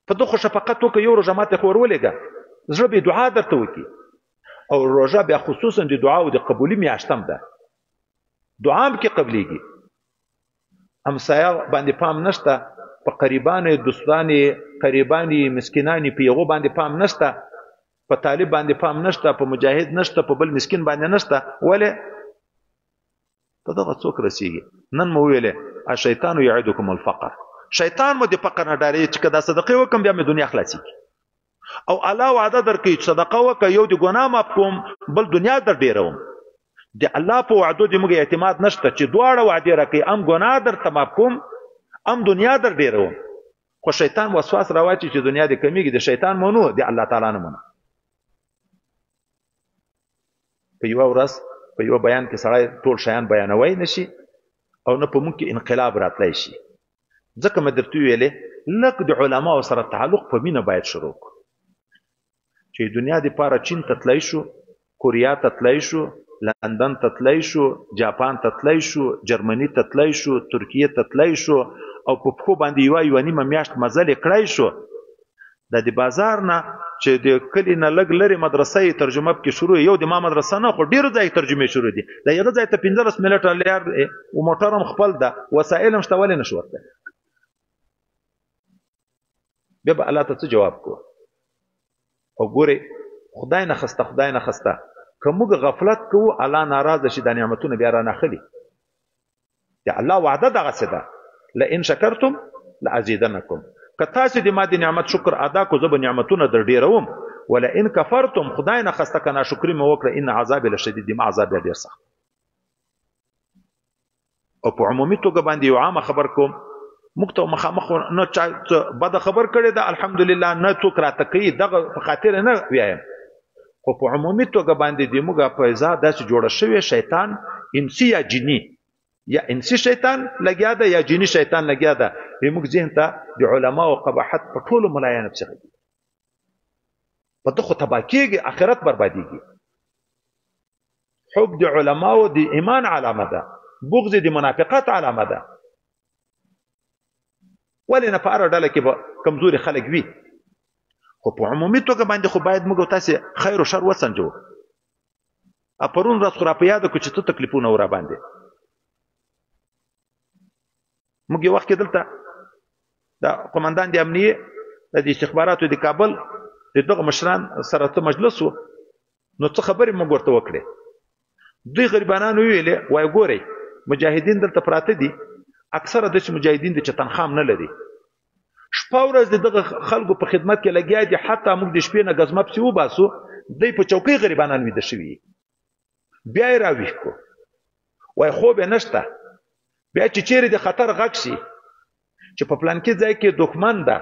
Speaker 1: په دغه شفقت وکړه یو روژه ماتې خو ور ولېږه زړه به دعا درته وکړي او روژه بیا خصوصا د دعا او د قبولي میاشت هم ده دعا هم کې قبلېږي همسایه باندې پام نشته په قریبانې دوستانې قریبانې مسکینانې په یغو باندې پام نشته په طالب باندې پام نشته په مجاهد نشته په بل مسکین باندې نشته ولې په دغه څوک رسیږي نن مو ویلې الشیطان یعدکم الفقر شیطان مو د فقر نه ډارېږي چې که دا صدقې وکړم بیا مې دنیا خلاصېږي او الله وعده درکوي چې صدقه وکړه یو د ګناه معاف کوم بل دنیا در ډېروم د الله په وعدو د موږ اعتماد نشته چې دواړه وعدې راکوي هم ګناه درته معاف کوم هم دنیا در ډېروم خو شیطان وسواس راواچي چې دنیا دې کمیږي د شیطان منو د الله تعالی نه منو. په یو ورځ په یو بیان کې سړی ټول شیان بیانوي نشي او نه په موږ کې انقلاب راتلی شي. ځکه مې درته ویلې لږ د علماو سره تعلق په مینه باید شروع کړو چې دنیا دپاره چین ته تلی شو، کوریا ته تلی شو، لندن ته تلی شو، جاپان ته تلی شو، جرمني ته تلی شو، ترکیه ته تلی شو او په پښو باندې یوه نیمه میاشت مزل یې کړی شو. د بازار نه چې د کلي نه لږ لرې مدرسه ترجمه پکې شروع یو د ما مدرسه نه خو ډېرو ځای ترجمې شروع دي. د هغه ځای ته 15 منټه لار او موټر هم خپل ده، وسایل هم شته، ولې نه شو ورته؟ بیا به الله ته څه جواب کوو؟ او ګورې خدای نه خسته خدای نه خسته که موږ غفلت کوو الله ناراضه شي، دا نعمتونه بیا راناخلي. د الله وعده دغسې ده لئن شکرتم لازیدنکم. که تاسو د ما د نعمت شکر ادا کو زه به نعمتونه در ډیروم، ولئن کفرتم خدای نه خسته که ناشکري مې وکړه ان عذاب لشدید، ما عذاب بیا ډېر سخت. او په عمومي توګه باندې یو عامه خبر کوم، موږ ته مخامخ نه چا بده خبر کړې ده الحمدلله، نه څوک راته کوي، دغه په خاطر نه ویایم، خو په عمومي توګه باندې د موږ فیضا داسې جوړه شوې شیطان انسي یا جني، یا انسي شیطان لګیا ده یا جني شیطان لګیا ده. موږ ذهن ته د علماو قباحت په ټولو ملایانو پسې غږي، په ده خو تباه کېږي، آخرت بربادېږي. حب د علماو د ایمان علامه ده، بغض د منافقت علامه ده. ولې نه په هره ډله کې به کمزوري خلک وي، خو په عمومي توګه باندې خو باید موږ تاسې خیر و شر وسنجو. پرون ورځ خو را په یاده کړو چې څه تکلیفونه و را باندې. موږ یو وخت کې دلته د قمندان د امنیې د استخباراتو د کابل د دغه مشران سره څه مجلس و، نو څه خبرې موږ ورته وکړې. دوی غریبانانو ویلې وایي ګورئ مجاهدین دلته پراته دي، اکثره داسې مجاهدین دي چې تنخوا هم نه لري، شپه ورځ د دغه خلکو په خدمت کې لګیا دي، حتی موږ د شپې نه ګزمه پسې وباسو دوی په چوکۍ غریبانان ویده شوي، بیا یې راویښ کړو. وایي خوب یې نشته، بیا چې چیرې د خطر غږ شي چې په پلانکي ځای کې دښمن ده،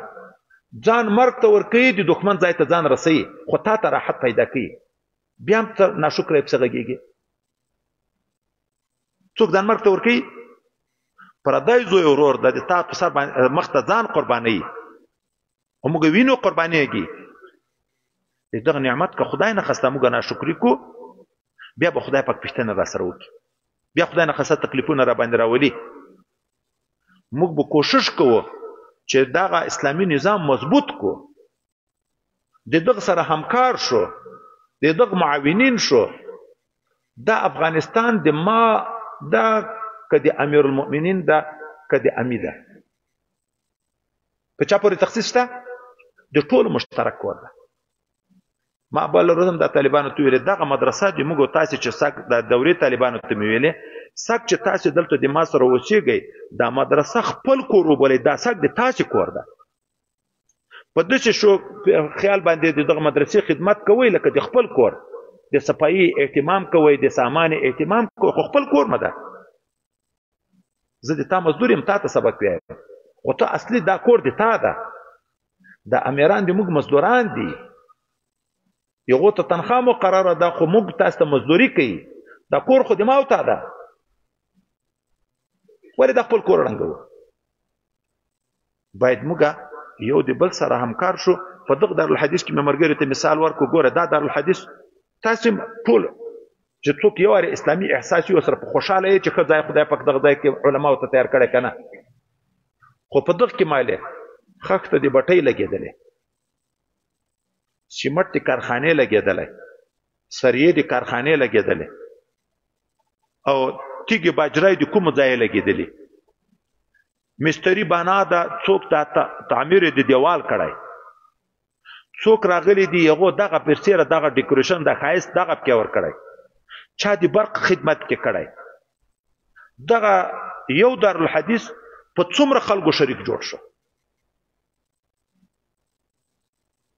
Speaker 1: ځان مرګ ته ورکوي، د دښمن ځای ته ځان رسوي، خو تا ته راحت پیدا کوي، بیا هم ته ناشکره یې پسې غږېږي. څوک ځان مرګ ته ورکوي؟ پردی زوی ورور د تا په سر مخ ته ځان قربانوي، او موږ وینو قربانېږي. د دغه نعمت که خدای نه خسته موږ ناشکري کو، بیا به خدای پاک پوښتنه را سره وکړي، بیا خدای نه خسته تکلیفونه را باندې راولي. موږ به کوشش کوو چې دغه اسلامي نظام مضبوط کو، د دغه سره همکار شو، د دغه معاونین شو. دا افغانستان د ما دا که د امیر المؤمنین ده که د امي ده، په چا پورې تخصیص شته؟ د ټولو مشترک کور ده. ما بله ورځ هم د طالبانو ته ویلې دغه مدرسه د موږ تاسې چې سک د دورې طالبانو ته مې ویلې سک چې تاسې دلته د ما سره اوسېږئ دا مدرسه خپل کور وبولئ، دا سک د تاسې کور ده. په داسې شو خیال باندې د دغه مدرسې خدمت کوئ لکه د خپل کور، د صفایي اهتمام کوئ، د سامان اهتمام کوئ، خو خپل کور مه ده. زه د تا مزدور یم، تا ته سبق وایم، خو ته اصلي دا کور د تا ده. دا امیران د موږ مزدوران دي، یغو ته تنخوا مقرره ده، خو موږ تاسو ته مزدوري کوي، دا کور خو د ما او تا ده. ولې دا خپل کور ړنګوو؟ باید موږ یو د بل سره همکار شو. په دغه دارالحدیث کې مې ملګرو ته مثال ورکړو، ګوره دا دارالحدیث تاسې ټول چې څوک یو وارې اسلامي احساس یې ورسره په خوشحاله یې چې ښه ځای خدای پاک دغه ځای کې علماو ته تیار کړی که نه، خو په دغه کې مالې خښته د بټۍ لګېدلې، سیمټ د کارخانې لګېدلی، سریې د کارخانې لګېدلې، او تیږې باجرای د کومو ځای لګېدلي، مستري بنا ده، څوک دا تعمیر د دیوال کړی، څوک راغلی دي هغو دغه پرسیره دغه ډیکوریشن د ښایست دغه پکې ورکړی، چا د برق خدمت کې کړی. دغه یو دارالحدیث په څومره خلکو شریک جوړ شو.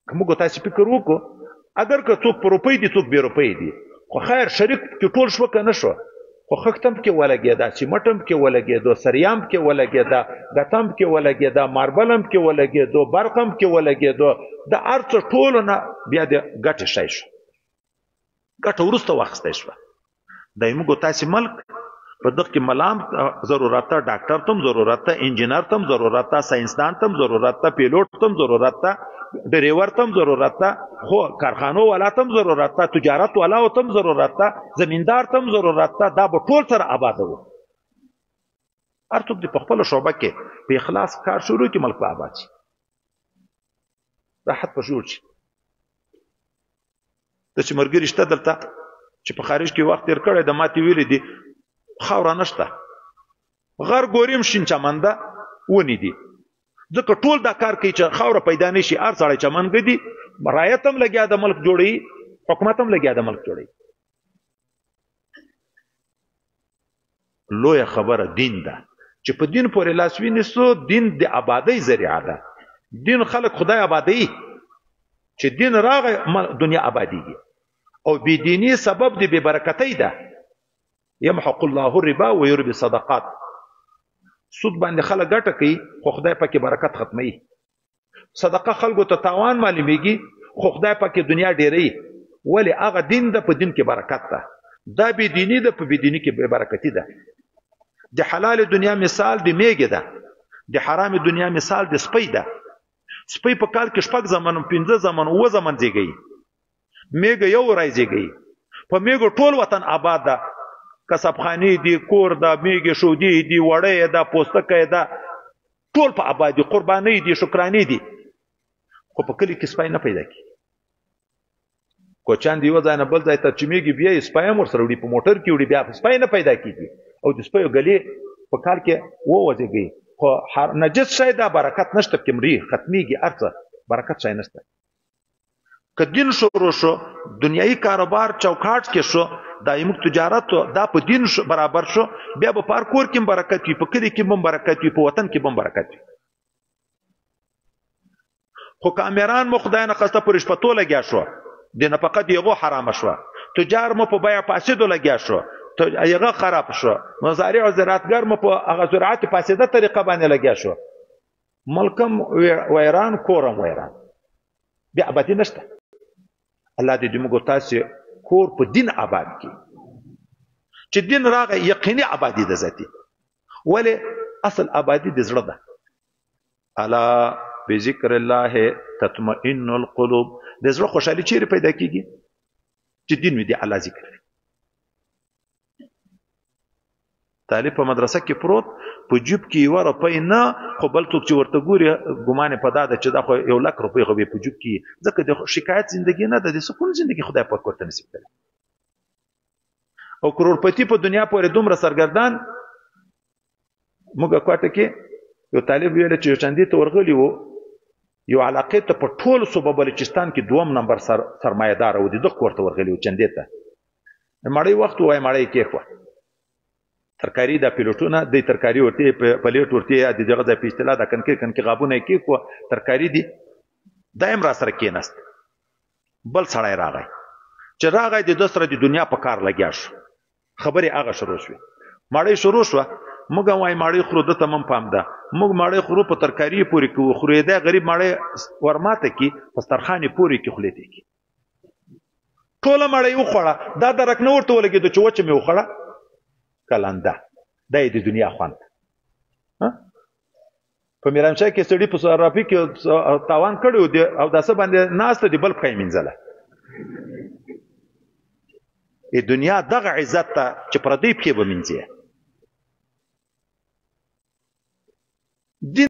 Speaker 1: که موږ تاسې فکر وکړو اگر که څوک په روپۍ دي څوک بې روپۍ دي، خو خیر شریک کې ټول شوه که نه شوه. خو خښتم کې ولګېده، سیمټم کې ولګېدو، سریام کې ولګېده، ګتم کې ولګېده، ماربلم کې ولګېدو، برقم کې ولګېدو. د هر څه ټولو نه بیا د ګټې شی شو، ګټه وروسته واخیستی شوه. د موږ تاسې ملک په دغه کې ملام ضرورت ته، ډاکټر تم ضرورت ته، انجینر تم ضرورت ته، ساینسدان تم ضرورت ته، پیلوټ تم ضرورت ته، ډریور تم ضرورت ته، خو کارخانو والا تم ضرورت ته، تجارت والا تم ضرورت ته، زمیندار تم ضرورت ته. دا به ټول سره آباد وو. هر څوک د په خپله شعبه کې په اخلاص کار شروع کړي، ملک به آباد شي، راحت به جوړ شي. د چې ملګري شته دلته چې په خارج کې وخت تېر کړی د ماتې ویلې دي خاوره نشته، غر ګوریم شین چمن ده ونې دي، ځکه ټول دا کار کوي چې خاوره پیدا نه شي. هر سړی چمن ګدي، رایت هم لګیا د ملک جوړوي، حکومت هم لګیا د ملک جوړوي. لویه خبره دین ده چې په دین پورې لاس ونیسو. دین د آبادۍ ذریعه ده. دین خلک خدای آبادوي، چې دین راغی دنیا آبادیږي. او بی دینی سبب د بې برکتۍ ده. یمحق الله الربا ويربي الصدقات. سود باندې خلک ګټه کوي خو خدای پاکي برکت ختموي. صدقه خلکو ته تاوان معلومیږي خو خدای پاکي دنیا ډیروي. ولې؟ هغه دین ده، په دین کې برکت ده. دا بې دیني ده، په بې دیني کې بې برکتي ده. د حلال دنیا مثال د میږې ده، د حرام دنیا مثال د سپۍ ده. سپۍ په کال کې 6 زمن، 15 زمن، 9 زمن زیږي. میږه یو ورځ زیږي. په میږه ټول وطن آباد ده. کسبخانی دی، کور ده، میږه شودي دی، وړې ده، پوستکې ده، ټول په آبادی. قرباني دي، شکرانی دي. خو په کلی کې سپۍ نه پیدا کی. کوچان دی یو ځای نه بل ځای ته چې میږي بیا سپۍ هم ورسره وړي، په موټر کې وړي، بیا سپۍ نه پیدا کیږي. او د سپیو ګلې په کال کې ووځيږي. خو نجس شی دا برکت نشته، کې مري ختميږي، ارڅه برکت شی نشته. که دین شروع شو، دنیایي کاروبار چوکاټ کې شو، دایمي تجارت دا په دین برابر شو، بیا به په کور کې برکت وي، په کلی کې هم برکت وي، په وطن کې هم برکت وي. خو کامیران مو خدای نه خسته پر شپتو لګیا شو، د نفقه دیغو حرام شو، تجار مو په بیع فاسدو لګیا شو، هغه خراب شو، مزارع او زراعتګر مو په هغه زراعت فاسده طریقه باندې لګیا شو، ملکم ویران، کورم ویران، بیا آبادي نشته. الله دې موږ تاسو کور په دین آباد کړي، چې دین راغی یقیني آبادي ده ذاتي. ولې؟ اصل آبادي د زړه ده. الا بذکر الله تطمئن القلوب. د زړه خوشحالي چیرې پیدا کیږي؟ چې دین مې دی الله ذکر. طالب په مدرسه کې پروت، په جیب کې یو روپۍ نه، خو بل څوک چې ورته ګوري ګمان په دا ده چې دا خو 1 لک روپۍ خو به په جیب کې. ځکه د شکایت زندگی نه ده، د سکون زندگی خدای پاک ورته نصیب کړي. او کروڑپتی په دنیا پورې دومره سرګردان. موږ کوټه کې یو طالب ویل چې چاندې ته ورغلی وو، یو علاقې ته په ټول صوبه بلوچستان کې 2 نمبر سرمایه‌دار و، د دغه ورته ورغلی وو چاندې ته. مړی وخت وای مړی کې خو ترکاری دا پیلوټونه د ترکاری ورته پلیټ ورته د دغه ځای په اصطلاح د کنکې غابونه کې کو ترکاری دي. دایم را سره کېناست. بل سړی راغی چې راغی د دوسره د دنیا په کار لګیا شو. خبرې هغه شروع شوې. مړی شروع شو. موږ وای مړی خورو د تمام پام ده. موږ مړی خورو په ترکاری پوری کو خورې ده غریب مړی ورماته کی پسترخانه پوری کی خلیته کی. ټول مړی وخوړه. دا درک نه ورته ولګید چې وچه مې وخوړه. کلنده د دنیا خوند. په میرانشاه کې سړي په صرافي کې تاوان کړی او داسې باندې ناسته دی بل پخې منځله. دنیا دغه عزت ته چې پردی پکې به منځي.